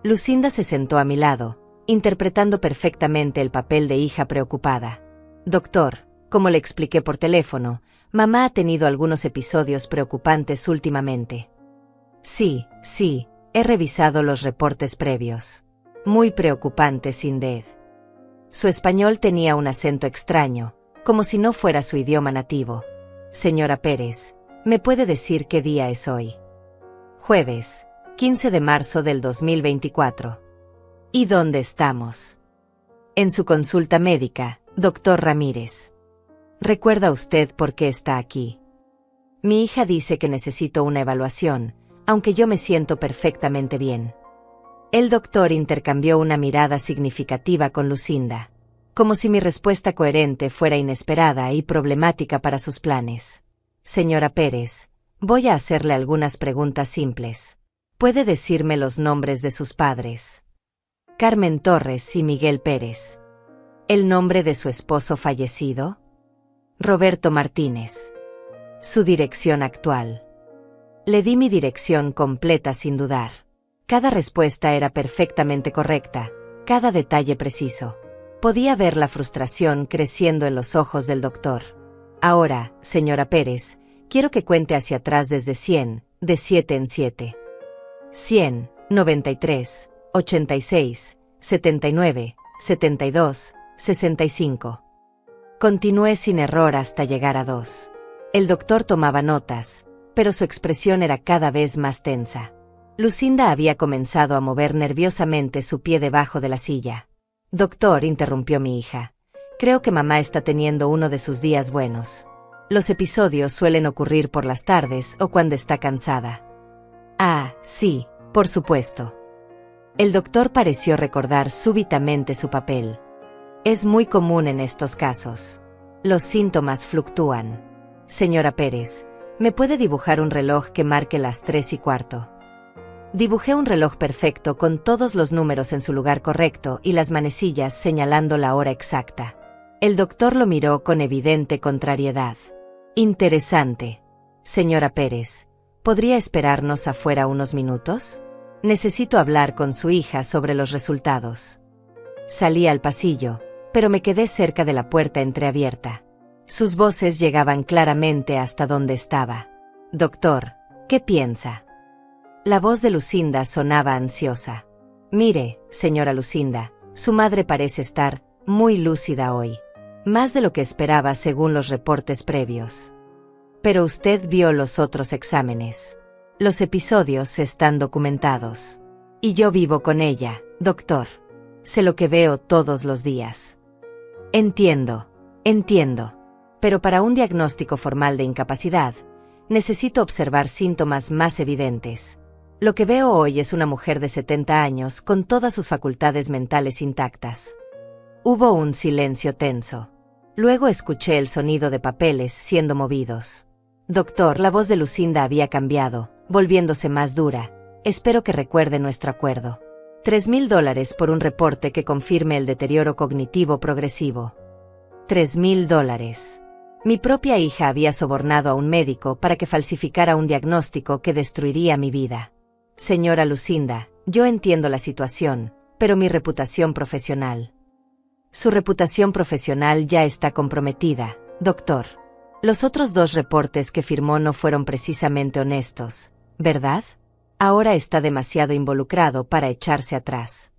Lucinda se sentó a mi lado, interpretando perfectamente el papel de hija preocupada. Doctor, como le expliqué por teléfono, mamá ha tenido algunos episodios preocupantes últimamente. Sí, he revisado los reportes previos. Muy preocupante, sin duda. Su español tenía un acento extraño, como si no fuera su idioma nativo. Señora Pérez, ¿me puede decir qué día es hoy? Jueves, 15 de marzo del 2024. ¿Y dónde estamos? En su consulta médica, doctor Ramírez. ¿Recuerda usted por qué está aquí? Mi hija dice que necesito una evaluación, aunque yo me siento perfectamente bien. El doctor intercambió una mirada significativa con Lucinda, como si mi respuesta coherente fuera inesperada y problemática para sus planes. Señora Pérez, voy a hacerle algunas preguntas simples. ¿Puede decirme los nombres de sus padres? Carmen Torres y Miguel Pérez. ¿El nombre de su esposo fallecido? Roberto Martínez. Su dirección actual. Le di mi dirección completa sin dudar. Cada respuesta era perfectamente correcta, cada detalle preciso. Podía ver la frustración creciendo en los ojos del doctor. Ahora, señora Pérez, quiero que cuente hacia atrás desde 100, de 7 en 7. 100, 93, 86, 79, 72, 65. Continué sin error hasta llegar a 2. El doctor tomaba notas, pero su expresión era cada vez más tensa. Lucinda había comenzado a mover nerviosamente su pie debajo de la silla. Doctor, interrumpió mi hija. Creo que mamá está teniendo uno de sus días buenos. Los episodios suelen ocurrir por las tardes o cuando está cansada. Ah, sí, por supuesto. El doctor pareció recordar súbitamente su papel. Es muy común en estos casos. Los síntomas fluctúan. Señora Pérez, ¿me puede dibujar un reloj que marque las 3:15? Dibujé un reloj perfecto con todos los números en su lugar correcto y las manecillas señalando la hora exacta. El doctor lo miró con evidente contrariedad. Interesante. Señora Pérez, ¿podría esperarnos afuera unos minutos? Necesito hablar con su hija sobre los resultados. Salí al pasillo, pero me quedé cerca de la puerta entreabierta. Sus voces llegaban claramente hasta donde estaba. Doctor, ¿qué piensa? La voz de Lucinda sonaba ansiosa. Mire, señora Lucinda, su madre parece estar muy lúcida hoy. Más de lo que esperaba según los reportes previos. Pero usted vio los otros exámenes. Los episodios están documentados. Y yo vivo con ella, doctor. Sé lo que veo todos los días. Entiendo. Pero para un diagnóstico formal de incapacidad, necesito observar síntomas más evidentes. Lo que veo hoy es una mujer de 70 años con todas sus facultades mentales intactas. Hubo un silencio tenso. Luego escuché el sonido de papeles siendo movidos. Doctor, la voz de Lucinda había cambiado, volviéndose más dura. Espero que recuerde nuestro acuerdo. $3,000 por un reporte que confirme el deterioro cognitivo progresivo. $3,000. Mi propia hija había sobornado a un médico para que falsificara un diagnóstico que destruiría mi vida. Señora Lucinda, yo entiendo la situación, pero mi reputación profesional. Su reputación profesional ya está comprometida, doctor. Los otros 2 reportes que firmó no fueron precisamente honestos, ¿verdad? Ahora está demasiado involucrado para echarse atrás.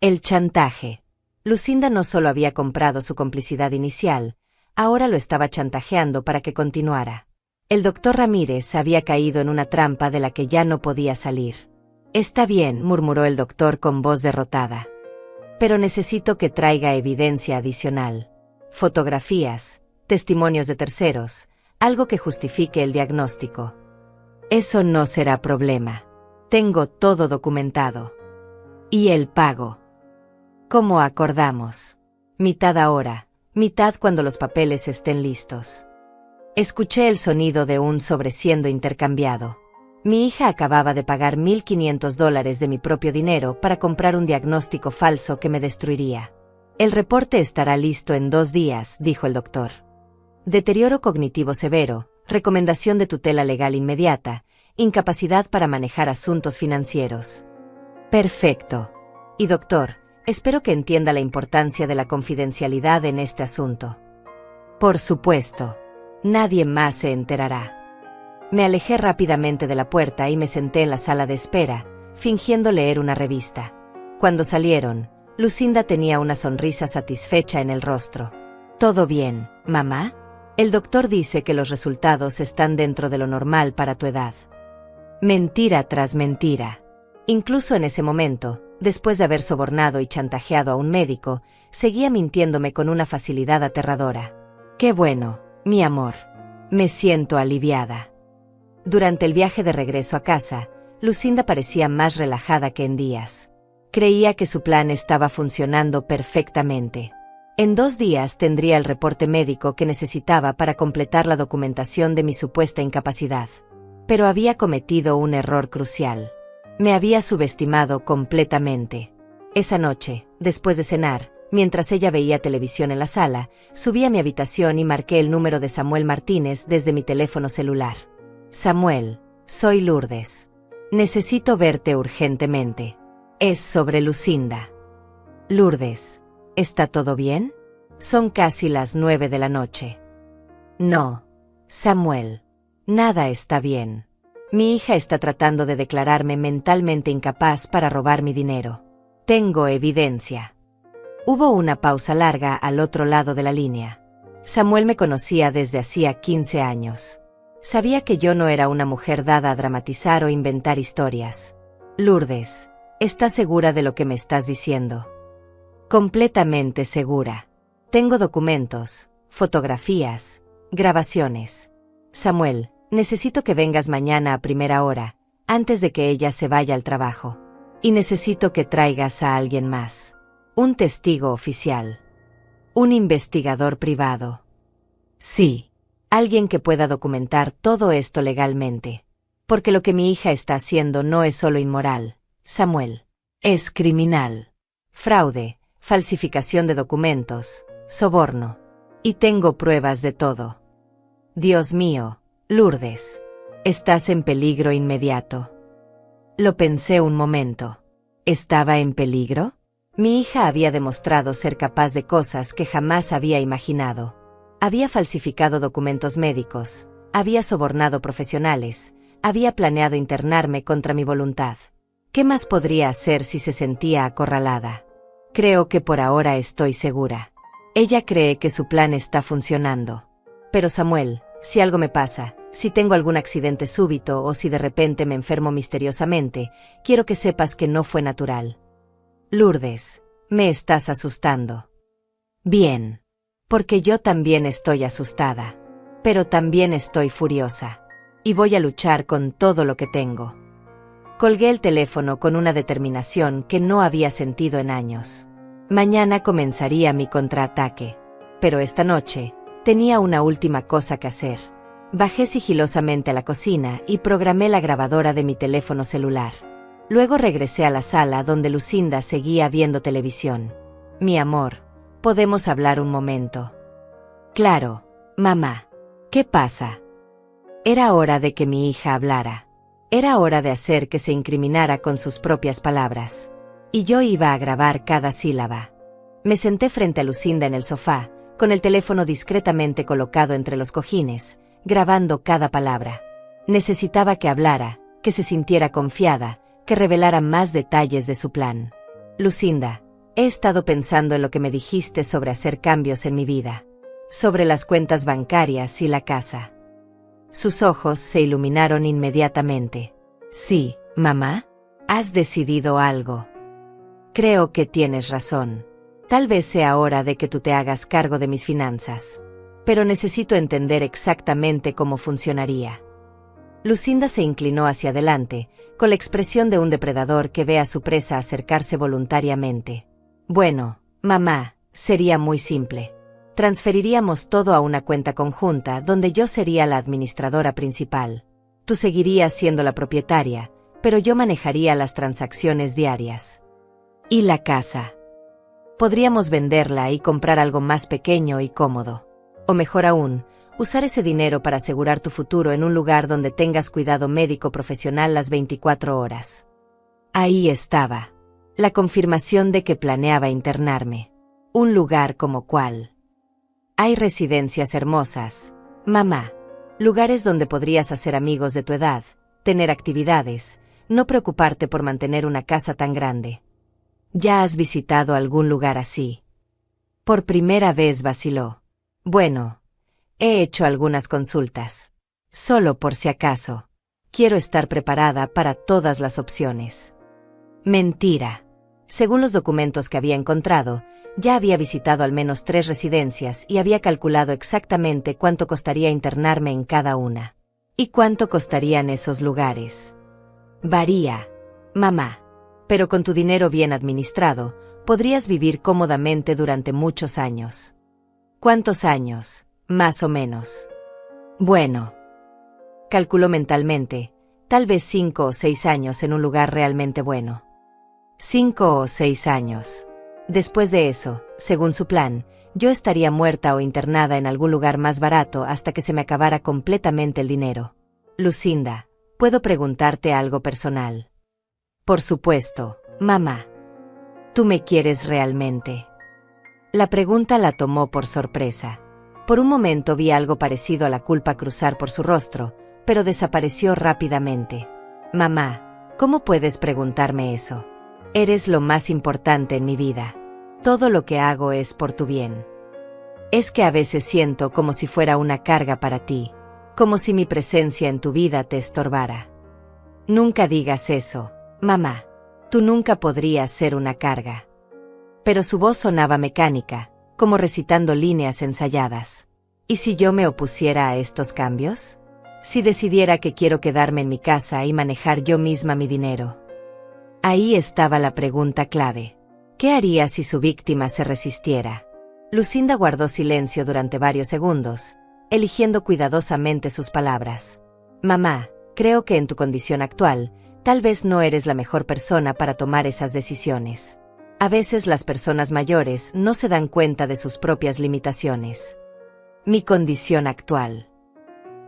El chantaje. Lucinda no solo había comprado su complicidad inicial, ahora lo estaba chantajeando para que continuara. El doctor Ramírez había caído en una trampa de la que ya no podía salir. Está bien, murmuró el doctor con voz derrotada. Pero necesito que traiga evidencia adicional. Fotografías, testimonios de terceros, algo que justifique el diagnóstico. Eso no será problema. Tengo todo documentado. ¿Y el pago? ¿Cómo acordamos? Mitad ahora, mitad cuando los papeles estén listos. Escuché el sonido de un sobre siendo intercambiado. Mi hija acababa de pagar $1,500 de mi propio dinero para comprar un diagnóstico falso que me destruiría. El reporte estará listo en 2 días, dijo el doctor. Deterioro cognitivo severo, recomendación de tutela legal inmediata, incapacidad para manejar asuntos financieros. Perfecto. Y doctor, espero que entienda la importancia de la confidencialidad en este asunto. Por supuesto. Nadie más se enterará. Me alejé rápidamente de la puerta y me senté en la sala de espera, fingiendo leer una revista. Cuando salieron, Lucinda tenía una sonrisa satisfecha en el rostro. ¿Todo bien, mamá? El doctor dice que los resultados están dentro de lo normal para tu edad. Mentira tras mentira. Incluso en ese momento, después de haber sobornado y chantajeado a un médico, seguía mintiéndome con una facilidad aterradora. ¡Qué bueno, mi amor! Me siento aliviada. Durante el viaje de regreso a casa, Lucinda parecía más relajada que en días. Creía que su plan estaba funcionando perfectamente. En 2 días tendría el reporte médico que necesitaba para completar la documentación de mi supuesta incapacidad. Pero había cometido un error crucial. Me había subestimado completamente. Esa noche, después de cenar, mientras ella veía televisión en la sala, subí a mi habitación y marqué el número de Samuel Martínez desde mi teléfono celular. Samuel, soy Lourdes. Necesito verte urgentemente. Es sobre Lucinda. Lourdes, ¿está todo bien? Son casi las 9 de la noche. No, Samuel. Nada está bien. Mi hija está tratando de declararme mentalmente incapaz para robar mi dinero. Tengo evidencia. Hubo una pausa larga al otro lado de la línea. Samuel me conocía desde hacía 15 años. Sabía que yo no era una mujer dada a dramatizar o inventar historias. Lourdes, ¿estás segura de lo que me estás diciendo? Completamente segura. Tengo documentos, fotografías, grabaciones. Samuel, necesito que vengas mañana a primera hora, antes de que ella se vaya al trabajo. Y necesito que traigas a alguien más. Un testigo oficial. Un investigador privado. Sí. Alguien que pueda documentar todo esto legalmente. Porque lo que mi hija está haciendo no es solo inmoral, Samuel. Es criminal. Fraude, falsificación de documentos, soborno. Y tengo pruebas de todo. Dios mío, Lourdes. Estás en peligro inmediato. Lo pensé un momento. ¿Estaba en peligro? Mi hija había demostrado ser capaz de cosas que jamás había imaginado. Había falsificado documentos médicos, había sobornado profesionales, había planeado internarme contra mi voluntad. ¿Qué más podría hacer si se sentía acorralada? Creo que por ahora estoy segura. Ella cree que su plan está funcionando. Pero Samuel, si algo me pasa, si tengo algún accidente súbito o si de repente me enfermo misteriosamente, quiero que sepas que no fue natural. Lourdes, me estás asustando. Bien. Porque yo también estoy asustada. Pero también estoy furiosa. Y voy a luchar con todo lo que tengo. Colgué el teléfono con una determinación que no había sentido en años. Mañana comenzaría mi contraataque. Pero esta noche, tenía una última cosa que hacer. Bajé sigilosamente a la cocina y programé la grabadora de mi teléfono celular. Luego regresé a la sala donde Lucinda seguía viendo televisión. Mi amor, ¿podemos hablar un momento? Claro, mamá. ¿Qué pasa? Era hora de que mi hija hablara. Era hora de hacer que se incriminara con sus propias palabras. Y yo iba a grabar cada sílaba. Me senté frente a Lucinda en el sofá, con el teléfono discretamente colocado entre los cojines, grabando cada palabra. Necesitaba que hablara, que se sintiera confiada, que revelara más detalles de su plan. Lucinda, he estado pensando en lo que me dijiste sobre hacer cambios en mi vida. Sobre las cuentas bancarias y la casa. Sus ojos se iluminaron inmediatamente. Sí, mamá, has decidido algo. Creo que tienes razón. Tal vez sea hora de que tú te hagas cargo de mis finanzas. Pero necesito entender exactamente cómo funcionaría. Lucinda se inclinó hacia adelante, con la expresión de un depredador que ve a su presa acercarse voluntariamente. Bueno, mamá, sería muy simple. Transferiríamos todo a una cuenta conjunta donde yo sería la administradora principal. Tú seguirías siendo la propietaria, pero yo manejaría las transacciones diarias. ¿Y la casa? Podríamos venderla y comprar algo más pequeño y cómodo. O mejor aún, usar ese dinero para asegurar tu futuro en un lugar donde tengas cuidado médico profesional las 24 horas. Ahí estaba. La confirmación de que planeaba internarme. Un lugar como cuál. Hay residencias hermosas, mamá. Lugares donde podrías hacer amigos de tu edad, tener actividades, no preocuparte por mantener una casa tan grande. ¿Ya has visitado algún lugar así? Por primera vez vaciló. Bueno, he hecho algunas consultas. Solo por si acaso. Quiero estar preparada para todas las opciones. Mentira. Según los documentos que había encontrado, ya había visitado al menos 3 residencias y había calculado exactamente cuánto costaría internarme en cada una. ¿Y cuánto costarían esos lugares? Varía, mamá. Pero con tu dinero bien administrado, podrías vivir cómodamente durante muchos años. ¿Cuántos años, más o menos? Bueno. Calculó mentalmente, tal vez 5 o 6 años en un lugar realmente bueno. 5 o 6 años. Después de eso, según su plan, yo estaría muerta o internada en algún lugar más barato hasta que se me acabara completamente el dinero. Lucinda, ¿puedo preguntarte algo personal? Por supuesto, mamá. ¿Tú me quieres realmente? La pregunta la tomó por sorpresa. Por un momento vi algo parecido a la culpa cruzar por su rostro, pero desapareció rápidamente. Mamá, ¿cómo puedes preguntarme eso? Eres lo más importante en mi vida. Todo lo que hago es por tu bien. Es que a veces siento como si fuera una carga para ti, como si mi presencia en tu vida te estorbara. Nunca digas eso, mamá. Tú nunca podrías ser una carga. Pero su voz sonaba mecánica, como recitando líneas ensayadas. ¿Y si yo me opusiera a estos cambios? Si decidiera que quiero quedarme en mi casa y manejar yo misma mi dinero. Ahí estaba la pregunta clave. ¿Qué haría si su víctima se resistiera? Lucinda guardó silencio durante varios segundos, eligiendo cuidadosamente sus palabras. Mamá, creo que en tu condición actual, tal vez no eres la mejor persona para tomar esas decisiones. A veces las personas mayores no se dan cuenta de sus propias limitaciones. Mi condición actual.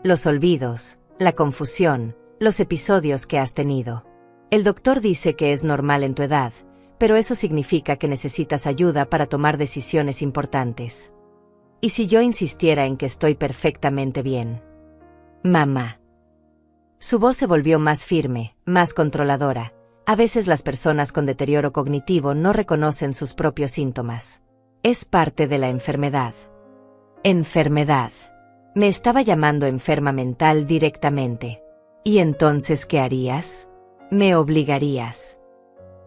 Los olvidos, la confusión, los episodios que has tenido. El doctor dice que es normal en tu edad, pero eso significa que necesitas ayuda para tomar decisiones importantes. ¿Y si yo insistiera en que estoy perfectamente bien? Mamá. Su voz se volvió más firme, más controladora. A veces las personas con deterioro cognitivo no reconocen sus propios síntomas. Es parte de la enfermedad. Enfermedad. Me estaba llamando enferma mental directamente. ¿Y entonces qué harías? Me obligarías.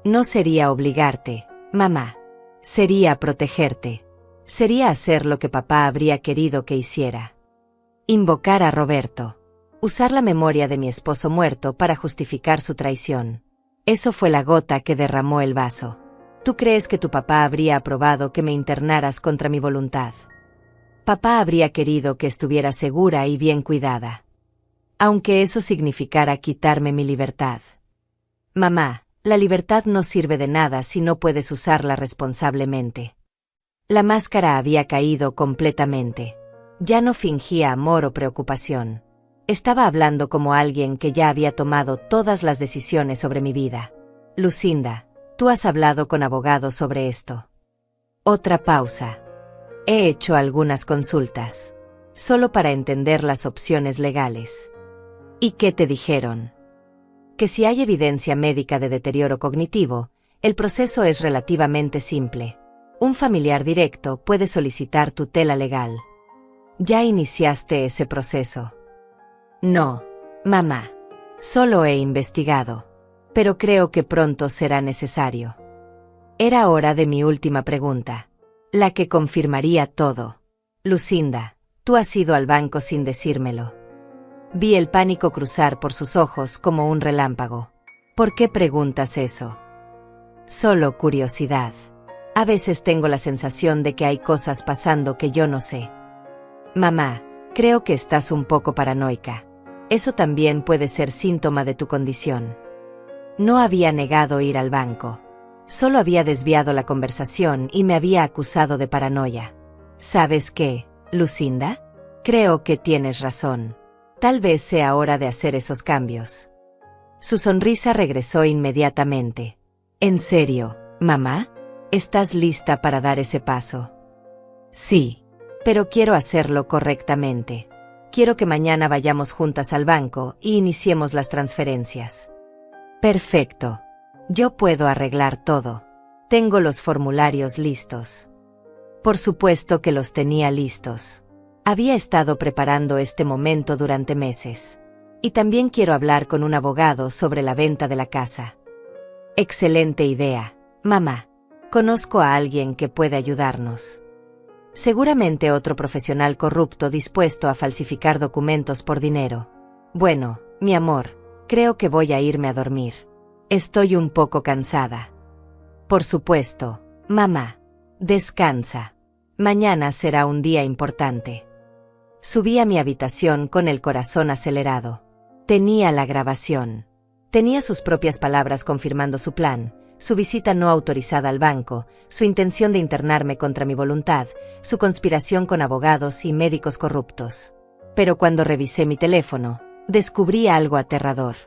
No sería obligarte, mamá. Sería protegerte. Sería hacer lo que papá habría querido que hiciera. Invocar a Roberto. Usar la memoria de mi esposo muerto para justificar su traición. Eso fue la gota que derramó el vaso. ¿Tú crees que tu papá habría aprobado que me internaras contra mi voluntad? Papá habría querido que estuviera segura y bien cuidada. Aunque eso significara quitarme mi libertad. Mamá, la libertad no sirve de nada si no puedes usarla responsablemente. La máscara había caído completamente. Ya no fingía amor o preocupación. Estaba hablando como alguien que ya había tomado todas las decisiones sobre mi vida. Lucinda, tú has hablado con abogados sobre esto. Otra pausa. He hecho algunas consultas. Solo para entender las opciones legales. ¿Y qué te dijeron? Que si hay evidencia médica de deterioro cognitivo, el proceso es relativamente simple. Un familiar directo puede solicitar tutela legal. ¿Ya iniciaste ese proceso? No, mamá. Solo he investigado. Pero creo que pronto será necesario. Era hora de mi última pregunta. La que confirmaría todo. Lucinda, tú has ido al banco sin decírmelo. Vi el pánico cruzar por sus ojos como un relámpago. ¿Por qué preguntas eso? Solo curiosidad. A veces tengo la sensación de que hay cosas pasando que yo no sé. Mamá, creo que estás un poco paranoica. Eso también puede ser síntoma de tu condición. No había negado ir al banco. Solo había desviado la conversación y me había acusado de paranoia. ¿Sabes qué, Lucinda? Creo que tienes razón. Tal vez sea hora de hacer esos cambios. Su sonrisa regresó inmediatamente. ¿En serio, mamá? ¿Estás lista para dar ese paso? Sí, pero quiero hacerlo correctamente. Quiero que mañana vayamos juntas al banco y iniciemos las transferencias. Perfecto. Yo puedo arreglar todo. Tengo los formularios listos. Por supuesto que los tenía listos. Había estado preparando este momento durante meses. Y también quiero hablar con un abogado sobre la venta de la casa. Excelente idea, mamá. Conozco a alguien que puede ayudarnos. Seguramente otro profesional corrupto dispuesto a falsificar documentos por dinero. Bueno, mi amor, creo que voy a irme a dormir. Estoy un poco cansada. Por supuesto, mamá. Descansa. Mañana será un día importante. Subí a mi habitación con el corazón acelerado. Tenía la grabación. Tenía sus propias palabras confirmando su plan. Su visita no autorizada al banco, su intención de internarme contra mi voluntad, su conspiración con abogados y médicos corruptos. Pero cuando revisé mi teléfono, descubrí algo aterrador.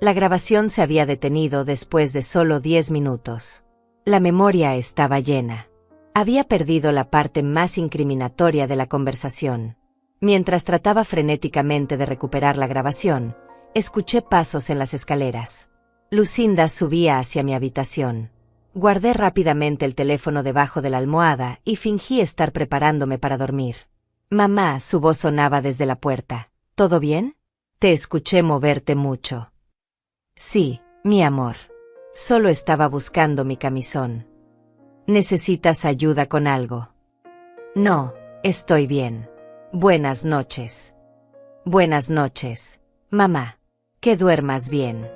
La grabación se había detenido después de solo 10 minutos. La memoria estaba llena. Había perdido la parte más incriminatoria de la conversación. Mientras trataba frenéticamente de recuperar la grabación, escuché pasos en las escaleras. Lucinda subía hacia mi habitación. Guardé rápidamente el teléfono debajo de la almohada y fingí estar preparándome para dormir. Mamá, su voz sonaba desde la puerta. ¿Todo bien? Te escuché moverte mucho. Sí, mi amor. Solo estaba buscando mi camisón. ¿Necesitas ayuda con algo? No, estoy bien. Buenas noches. Buenas noches, mamá. Que duermas bien.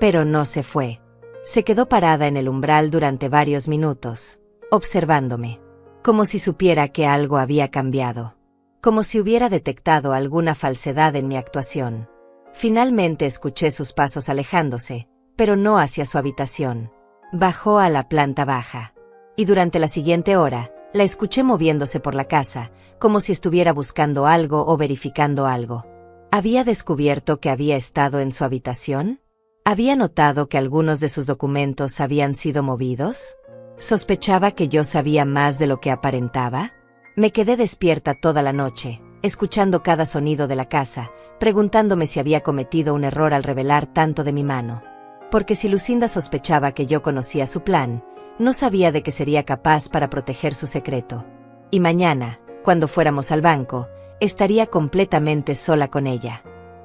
Pero no se fue. Se quedó parada en el umbral durante varios minutos, observándome, como si supiera que algo había cambiado, como si hubiera detectado alguna falsedad en mi actuación. Finalmente escuché sus pasos alejándose, pero no hacia su habitación. Bajó a la planta baja. Y durante la siguiente hora, la escuché moviéndose por la casa, como si estuviera buscando algo o verificando algo. ¿Había descubierto que había estado en su habitación? ¿Había notado que algunos de sus documentos habían sido movidos? ¿Sospechaba que yo sabía más de lo que aparentaba? Me quedé despierta toda la noche, escuchando cada sonido de la casa, preguntándome si había cometido un error al revelar tanto de mi mano. Porque si Lucinda sospechaba que yo conocía su plan, no sabía de qué sería capaz para proteger su secreto. Y mañana, cuando fuéramos al banco, estaría completamente sola con ella.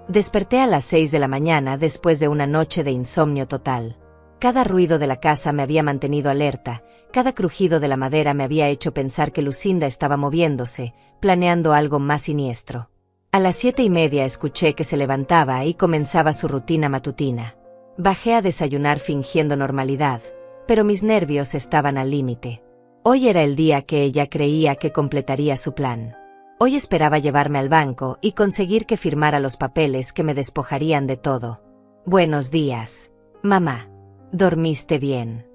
Desperté a las 6 de la mañana después de una noche de insomnio total. Cada ruido de la casa me había mantenido alerta, cada crujido de la madera me había hecho pensar que Lucinda estaba moviéndose, planeando algo más siniestro. A las 7:30 escuché que se levantaba y comenzaba su rutina matutina. Bajé a desayunar fingiendo normalidad, pero mis nervios estaban al límite. Hoy era el día que ella creía que completaría su plan. Hoy esperaba llevarme al banco y conseguir que firmara los papeles que me despojarían de todo. Buenos días, mamá. ¿Dormiste bien?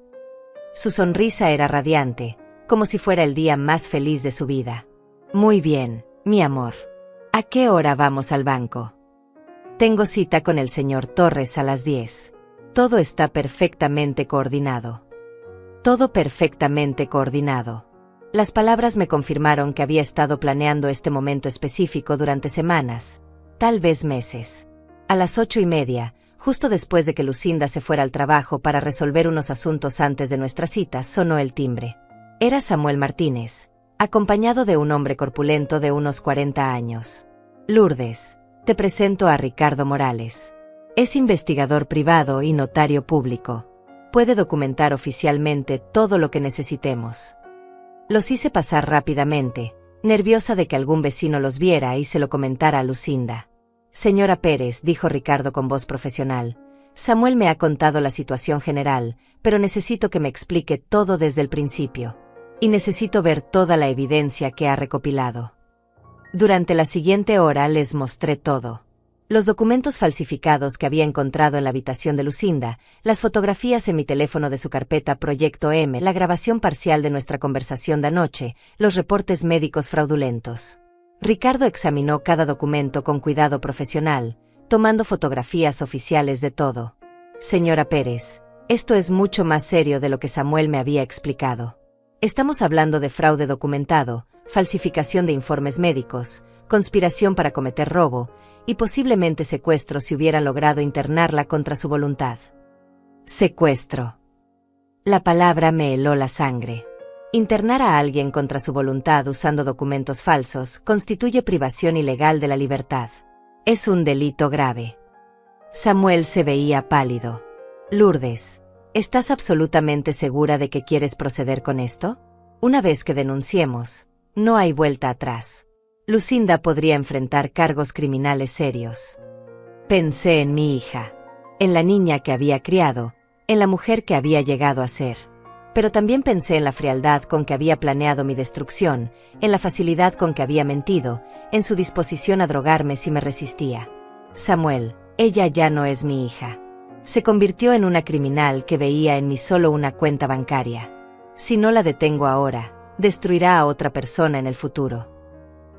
Su sonrisa era radiante, como si fuera el día más feliz de su vida. Muy bien, mi amor. ¿A qué hora vamos al banco? Tengo cita con el señor Torres a las 10. Todo está perfectamente coordinado. Todo perfectamente coordinado. Las palabras me confirmaron que había estado planeando este momento específico durante semanas, tal vez meses. A las 8:30, justo después de que Lucinda se fuera al trabajo para resolver unos asuntos antes de nuestra cita, sonó el timbre. Era Samuel Martínez, acompañado de un hombre corpulento de unos 40 años. Lourdes, te presento a Ricardo Morales. Es investigador privado y notario público. Puede documentar oficialmente todo lo que necesitemos. Los hice pasar rápidamente, nerviosa de que algún vecino los viera y se lo comentara a Lucinda. Señora Pérez, dijo Ricardo con voz profesional, Samuel me ha contado la situación general, pero necesito que me explique todo desde el principio. Y necesito ver toda la evidencia que ha recopilado. Durante la siguiente hora les mostré todo. Los documentos falsificados que había encontrado en la habitación de Lucinda, las fotografías en mi teléfono de su carpeta Proyecto M, la grabación parcial de nuestra conversación de anoche, los reportes médicos fraudulentos. Ricardo examinó cada documento con cuidado profesional, tomando fotografías oficiales de todo. Señora Pérez, esto es mucho más serio de lo que Samuel me había explicado. Estamos hablando de fraude documentado, falsificación de informes médicos, conspiración para cometer robo, y posiblemente secuestro si hubieran logrado internarla contra su voluntad. Secuestro. La palabra me heló la sangre. Internar a alguien contra su voluntad usando documentos falsos constituye privación ilegal de la libertad. Es un delito grave. Samuel se veía pálido. Lourdes, ¿estás absolutamente segura de que quieres proceder con esto? Una vez que denunciemos, no hay vuelta atrás. Lucinda podría enfrentar cargos criminales serios. Pensé en mi hija, en la niña que había criado, en la mujer que había llegado a ser. Pero también pensé en la frialdad con que había planeado mi destrucción, en la facilidad con que había mentido, en su disposición a drogarme si me resistía. Samuel, ella ya no es mi hija. Se convirtió en una criminal que veía en mí solo una cuenta bancaria. Si no la detengo ahora, destruirá a otra persona en el futuro.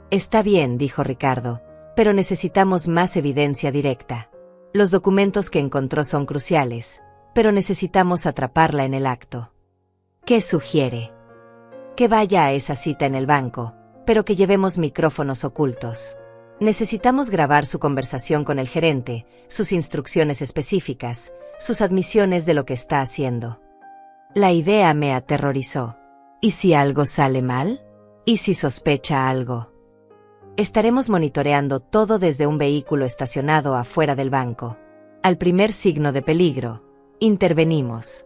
Está bien, dijo Ricardo, pero necesitamos más evidencia directa. Los documentos que encontró son cruciales, pero necesitamos atraparla en el acto. ¿Qué sugiere? Que vaya a esa cita en el banco, pero que llevemos micrófonos ocultos. Necesitamos grabar su conversación con el gerente, sus instrucciones específicas, sus admisiones de lo que está haciendo. La idea me aterrorizó. ¿Y si algo sale mal? ¿Y si sospecha algo? Estaremos monitoreando todo desde un vehículo estacionado afuera del banco. Al primer signo de peligro, intervenimos.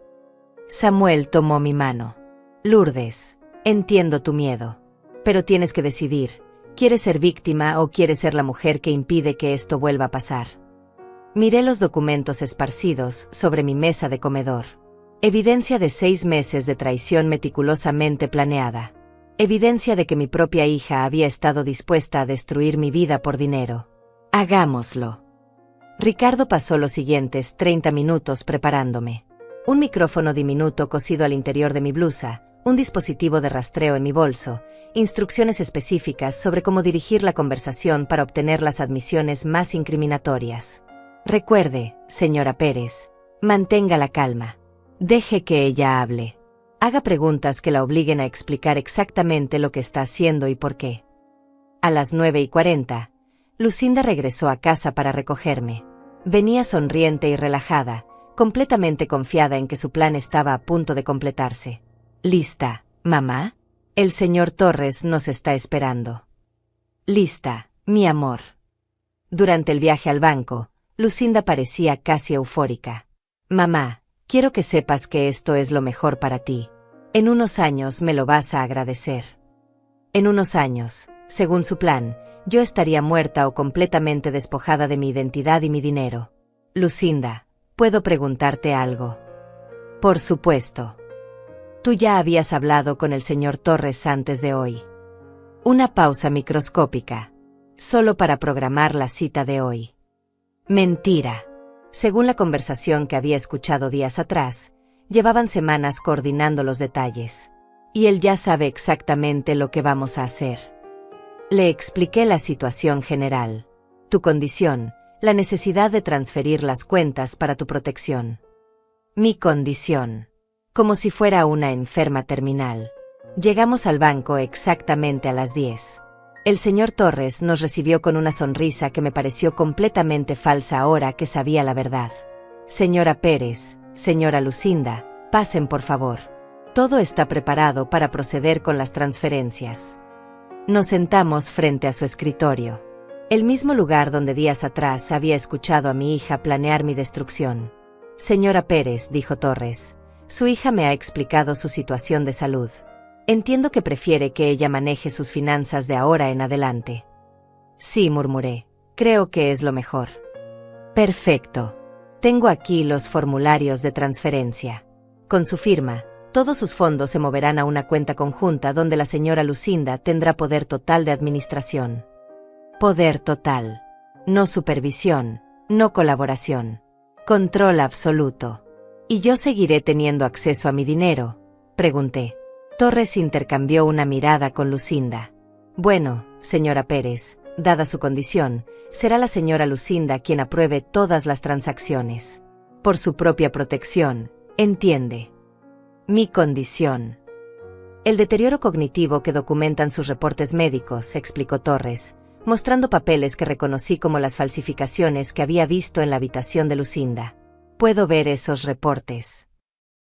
Samuel tomó mi mano. Lourdes, entiendo tu miedo. Pero tienes que decidir, ¿quieres ser víctima o quieres ser la mujer que impide que esto vuelva a pasar? Miré los documentos esparcidos sobre mi mesa de comedor. Evidencia de 6 meses de traición meticulosamente planeada. Evidencia de que mi propia hija había estado dispuesta a destruir mi vida por dinero. Hagámoslo. Ricardo pasó los siguientes 30 minutos preparándome. Un micrófono diminuto cosido al interior de mi blusa, un dispositivo de rastreo en mi bolso, instrucciones específicas sobre cómo dirigir la conversación para obtener las admisiones más incriminatorias. Recuerde, señora Pérez, mantenga la calma. Deje que ella hable. Haga preguntas que la obliguen a explicar exactamente lo que está haciendo y por qué. A las 9:40, Lucinda regresó a casa para recogerme. Venía sonriente y relajada, completamente confiada en que su plan estaba a punto de completarse. ¿Lista, mamá? El señor Torres nos está esperando. Lista, mi amor. Durante el viaje al banco, Lucinda parecía casi eufórica. Mamá, quiero que sepas que esto es lo mejor para ti. En unos años me lo vas a agradecer. En unos años, según su plan, yo estaría muerta o completamente despojada de mi identidad y mi dinero. Lucinda, ¿puedo preguntarte algo? Por supuesto. Tú ya habías hablado con el señor Torres antes de hoy. Una pausa microscópica. Solo para programar la cita de hoy. Mentira. Según la conversación que había escuchado días atrás, llevaban semanas coordinando los detalles. Y él ya sabe exactamente lo que vamos a hacer. Le expliqué la situación general. Tu condición, la necesidad de transferir las cuentas para tu protección. Mi condición. Como si fuera una enferma terminal. Llegamos al banco exactamente a las 10. El señor Torres nos recibió con una sonrisa que me pareció completamente falsa ahora que sabía la verdad. Señora Pérez, señora Lucinda, pasen por favor. Todo está preparado para proceder con las transferencias. Nos sentamos frente a su escritorio. El mismo lugar donde días atrás había escuchado a mi hija planear mi destrucción. Señora Pérez, dijo Torres, su hija me ha explicado su situación de salud. Entiendo que prefiere que ella maneje sus finanzas de ahora en adelante. Sí, murmuré. Creo que es lo mejor. Perfecto. Tengo aquí los formularios de transferencia. Con su firma, todos sus fondos se moverán a una cuenta conjunta donde la señora Lucinda tendrá poder total de administración. Poder total. No supervisión, no colaboración. Control absoluto. ¿Y yo seguiré teniendo acceso a mi dinero?, pregunté. Torres intercambió una mirada con Lucinda. Bueno, señora Pérez, dada su condición, será la señora Lucinda quien apruebe todas las transacciones. Por su propia protección, entiende. Mi condición. El deterioro cognitivo que documentan sus reportes médicos, explicó Torres, mostrando papeles que reconocí como las falsificaciones que había visto en la habitación de Lucinda. Puedo ver esos reportes.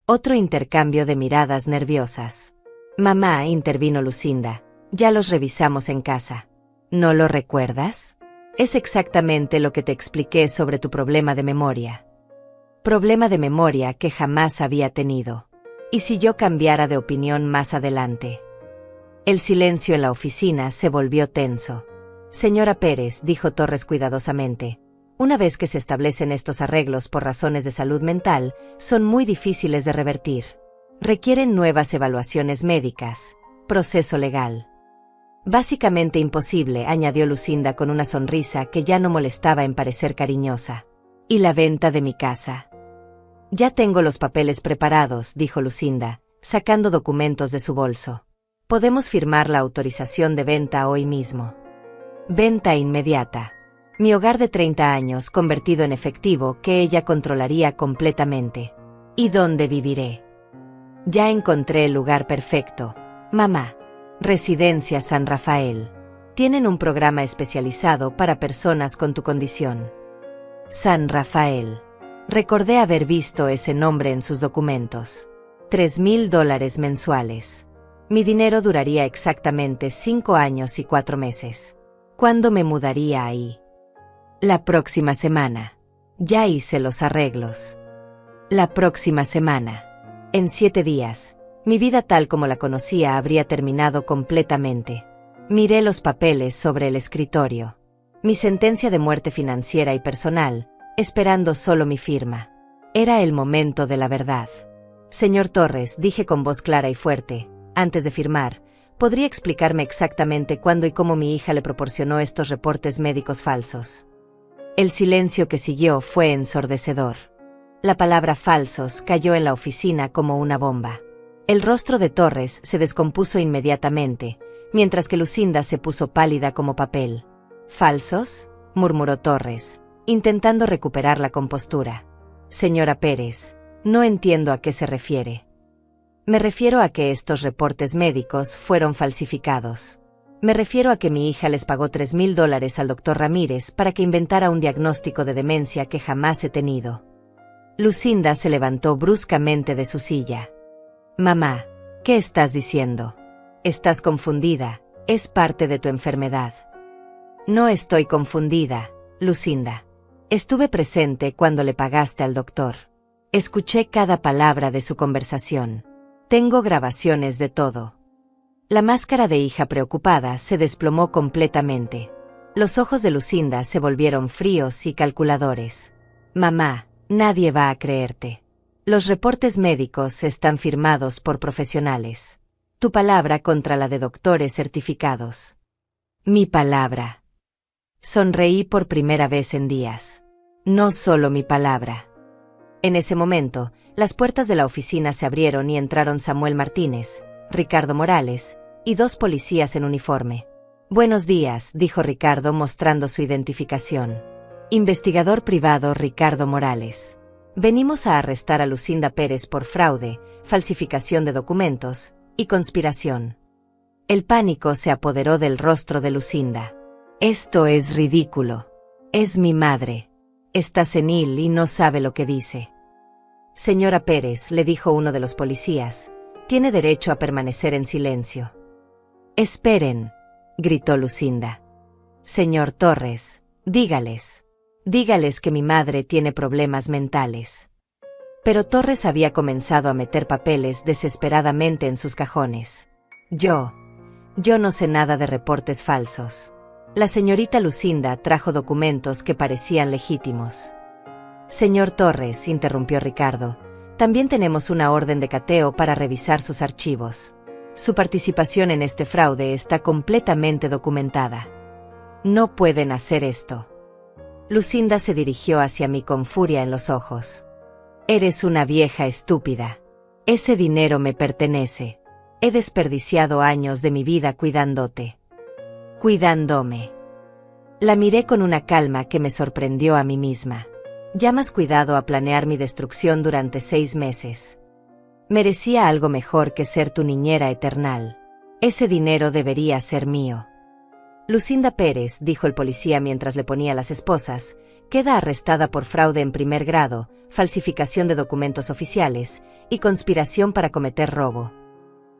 Otro intercambio de miradas nerviosas. Mamá, intervino Lucinda, ya los revisamos en casa. ¿No lo recuerdas? Es exactamente lo que te expliqué sobre tu problema de memoria. Problema de memoria que jamás había tenido. ¿Y si yo cambiara de opinión más adelante? El silencio en la oficina se volvió tenso. Señora Pérez, dijo Torres cuidadosamente, una vez que se establecen estos arreglos por razones de salud mental, son muy difíciles de revertir. Requieren nuevas evaluaciones médicas, proceso legal. Básicamente imposible, añadió Lucinda con una sonrisa que ya no molestaba en parecer cariñosa. ¿Y la venta de mi casa? Ya tengo los papeles preparados, dijo Lucinda, sacando documentos de su bolso. Podemos firmar la autorización de venta hoy mismo. Venta inmediata. Mi hogar de 30 años convertido en efectivo que ella controlaría completamente. ¿Y dónde viviré? Ya encontré el lugar perfecto. Mamá. Residencia San Rafael. Tienen un programa especializado para personas con tu condición. San Rafael. Recordé haber visto ese nombre en sus documentos. $3,000 mensuales. Mi dinero duraría exactamente 5 años y 4 meses. ¿Cuándo me mudaría ahí? La próxima semana. Ya hice los arreglos. La próxima semana. En 7 días, mi vida tal como la conocía habría terminado completamente. Miré los papeles sobre el escritorio. Mi sentencia de muerte financiera y personal, esperando solo mi firma. Era el momento de la verdad. Señor Torres, dije con voz clara y fuerte, antes de firmar, ¿podría explicarme exactamente cuándo y cómo mi hija le proporcionó estos reportes médicos falsos? El silencio que siguió fue ensordecedor. La palabra falsos cayó en la oficina como una bomba. El rostro de Torres se descompuso inmediatamente, mientras que Lucinda se puso pálida como papel. ¿Falsos?, murmuró Torres, intentando recuperar la compostura. Señora Pérez, no entiendo a qué se refiere. Me refiero a que estos reportes médicos fueron falsificados. Me refiero a que mi hija les pagó $3,000 al doctor Ramírez para que inventara un diagnóstico de demencia que jamás he tenido. Lucinda se levantó bruscamente de su silla. Mamá, ¿qué estás diciendo? Estás confundida, es parte de tu enfermedad. No estoy confundida, Lucinda. Estuve presente cuando le pagaste al doctor. Escuché cada palabra de su conversación. Tengo grabaciones de todo. La máscara de hija preocupada se desplomó completamente. Los ojos de Lucinda se volvieron fríos y calculadores. Mamá, nadie va a creerte. Los reportes médicos están firmados por profesionales. Tu palabra contra la de doctores certificados. Mi palabra. Sonreí por primera vez en días. No solo mi palabra. En ese momento, las puertas de la oficina se abrieron y entraron Samuel Martínez, Ricardo Morales y 2 policías en uniforme. Buenos días, dijo Ricardo mostrando su identificación. Investigador privado Ricardo Morales. Venimos a arrestar a Lucinda Pérez por fraude, falsificación de documentos y conspiración. El pánico se apoderó del rostro de Lucinda. Esto es ridículo. Es mi madre. Está senil y no sabe lo que dice. Señora Pérez, le dijo uno de los policías, tiene derecho a permanecer en silencio. Esperen, gritó Lucinda. Señor Torres, dígales que mi madre tiene problemas mentales. Pero Torres había comenzado a meter papeles desesperadamente en sus cajones. Yo no sé nada de reportes falsos. La señorita Lucinda trajo documentos que parecían legítimos. Señor Torres, interrumpió Ricardo, también tenemos una orden de cateo para revisar sus archivos. Su participación en este fraude está completamente documentada. No pueden hacer esto. Lucinda se dirigió hacia mí con furia en los ojos. Eres una vieja estúpida. Ese dinero me pertenece. He desperdiciado años de mi vida cuidándote. Cuidándome. La miré con una calma que me sorprendió a mí misma. Llamas cuidado a planear mi destrucción durante 6 meses. Merecía algo mejor que ser tu niñera eternal. Ese dinero debería ser mío. Lucinda Pérez, dijo el policía mientras le ponía las esposas, queda arrestada por fraude en primer grado, falsificación de documentos oficiales y conspiración para cometer robo.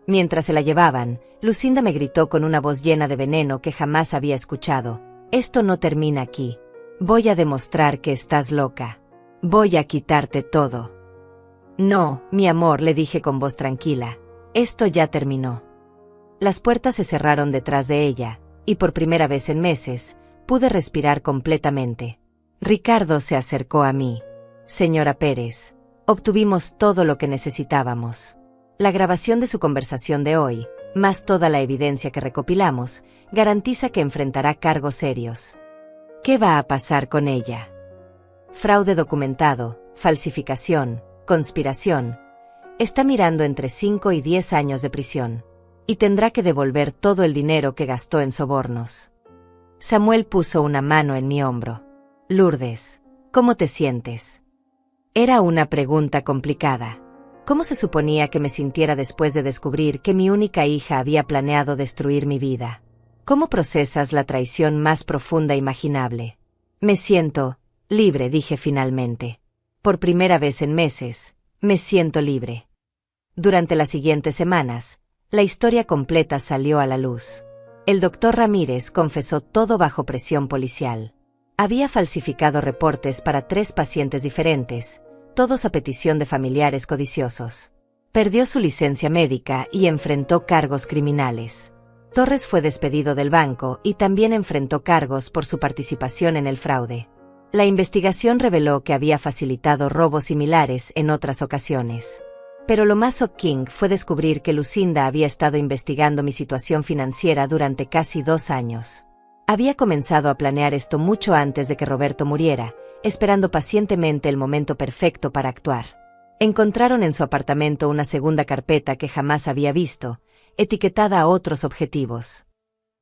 Mientras se la llevaban, Lucinda me gritó con una voz llena de veneno que jamás había escuchado. Esto no termina aquí. Voy a demostrar que estás loca. Voy a quitarte todo. No, mi amor, le dije con voz tranquila. Esto ya terminó. Las puertas se cerraron detrás de ella, y por primera vez en meses, pude respirar completamente. Ricardo se acercó a mí. Señora Pérez, obtuvimos todo lo que necesitábamos. La grabación de su conversación de hoy, más toda la evidencia que recopilamos, garantiza que enfrentará cargos serios. ¿Qué va a pasar con ella? Fraude documentado, falsificación, conspiración. Está mirando entre 5 y 10 años de prisión. Y tendrá que devolver todo el dinero que gastó en sobornos. Samuel puso una mano en mi hombro. Lourdes, ¿cómo te sientes? Era una pregunta complicada. ¿Cómo se suponía que me sintiera después de descubrir que mi única hija había planeado destruir mi vida? ¿Cómo procesas la traición más profunda imaginable? Me siento libre, dije finalmente. Por primera vez en meses, me siento libre. Durante las siguientes semanas, la historia completa salió a la luz. El doctor Ramírez confesó todo bajo presión policial. Había falsificado reportes para 3 pacientes diferentes, todos a petición de familiares codiciosos. Perdió su licencia médica y enfrentó cargos criminales. Torres fue despedido del banco y también enfrentó cargos por su participación en el fraude. La investigación reveló que había facilitado robos similares en otras ocasiones. Pero lo más shocking fue descubrir que Lucinda había estado investigando mi situación financiera durante casi 2 años. Había comenzado a planear esto mucho antes de que Roberto muriera, esperando pacientemente el momento perfecto para actuar. Encontraron en su apartamento una segunda carpeta que jamás había visto, etiquetada a otros objetivos.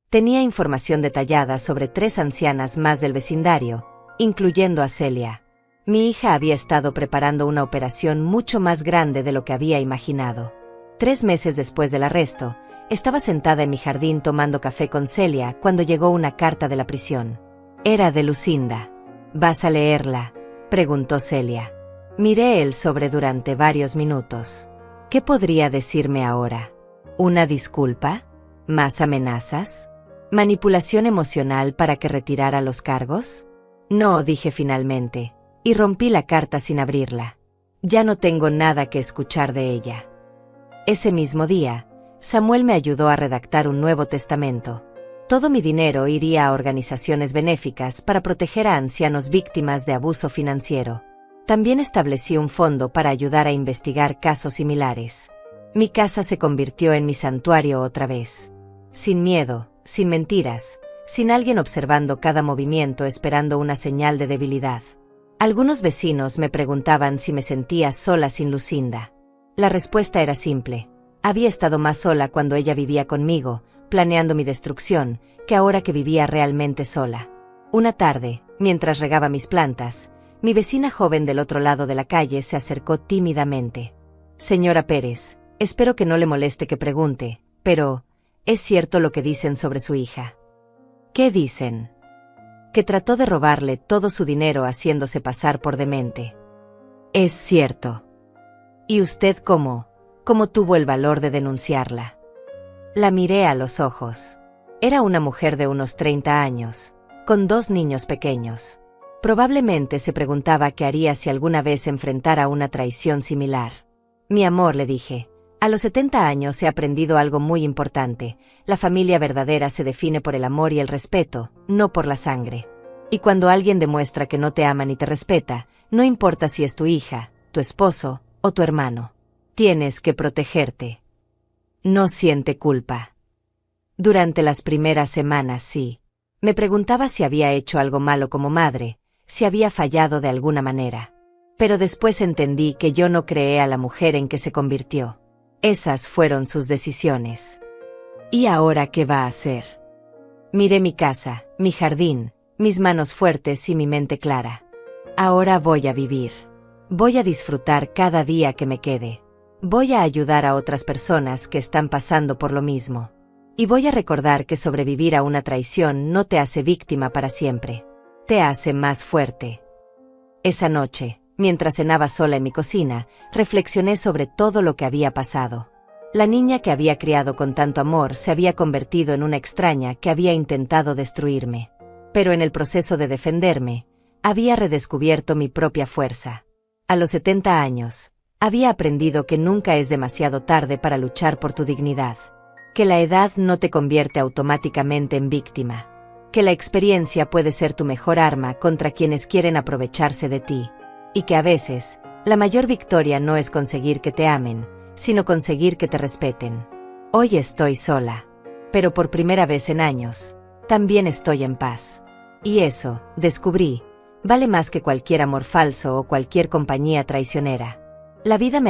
Tenía información detallada sobre 3 ancianas más del vecindario, incluyendo a Celia. Mi hija había estado preparando una operación mucho más grande de lo que había imaginado. 3 meses después del arresto, estaba sentada en mi jardín tomando café con Celia cuando llegó una carta de la prisión. Era de Lucinda. ¿Vas a leerla?, preguntó Celia. Miré el sobre durante varios minutos. ¿Qué podría decirme ahora? ¿Una disculpa? ¿Más amenazas? ¿Manipulación emocional para que retirara los cargos? No, dije finalmente, y rompí la carta sin abrirla. Ya no tengo nada que escuchar de ella. Ese mismo día, Samuel me ayudó a redactar un nuevo testamento. Todo mi dinero iría a organizaciones benéficas para proteger a ancianos víctimas de abuso financiero. También establecí un fondo para ayudar a investigar casos similares. Mi casa se convirtió en mi santuario otra vez. Sin miedo, sin mentiras, sin alguien observando cada movimiento esperando una señal de debilidad. Algunos vecinos me preguntaban si me sentía sola sin Lucinda. La respuesta era simple. Había estado más sola cuando ella vivía conmigo, planeando mi destrucción, que ahora que vivía realmente sola. Una tarde, mientras regaba mis plantas, mi vecina joven del otro lado de la calle se acercó tímidamente. Señora Pérez, espero que no le moleste que pregunte, pero ¿es cierto lo que dicen sobre su hija? ¿Qué dicen? Que trató de robarle todo su dinero haciéndose pasar por demente. Es cierto. ¿Y usted cómo tuvo el valor de denunciarla? La miré a los ojos. Era una mujer de unos 30 años, con 2 niños pequeños. Probablemente se preguntaba qué haría si alguna vez enfrentara una traición similar. Mi amor, le dije, a los 70 años he aprendido algo muy importante. La familia verdadera se define por el amor y el respeto, no por la sangre. Y cuando alguien demuestra que no te ama ni te respeta, no importa si es tu hija, tu esposo o tu hermano. Tienes que protegerte. No siente culpa. Durante las primeras semanas sí. Me preguntaba si había hecho algo malo como madre, si había fallado de alguna manera. Pero después entendí que yo no creé a la mujer en que se convirtió. Esas fueron sus decisiones. ¿Y ahora qué va a hacer? Miré mi casa, mi jardín, mis manos fuertes y mi mente clara. Ahora voy a vivir. Voy a disfrutar cada día que me quede. Voy a ayudar a otras personas que están pasando por lo mismo. Y voy a recordar que sobrevivir a una traición no te hace víctima para siempre. Te hace más fuerte. Esa noche, mientras cenaba sola en mi cocina, reflexioné sobre todo lo que había pasado. La niña que había criado con tanto amor se había convertido en una extraña que había intentado destruirme. Pero en el proceso de defenderme, había redescubierto mi propia fuerza. A los 70 años, había aprendido que nunca es demasiado tarde para luchar por tu dignidad. Que la edad no te convierte automáticamente en víctima. Que la experiencia puede ser tu mejor arma contra quienes quieren aprovecharse de ti. Y que a veces, la mayor victoria no es conseguir que te amen, sino conseguir que te respeten. Hoy estoy sola. Pero por primera vez en años, también estoy en paz. Y eso, descubrí, vale más que cualquier amor falso o cualquier compañía traicionera. La vida me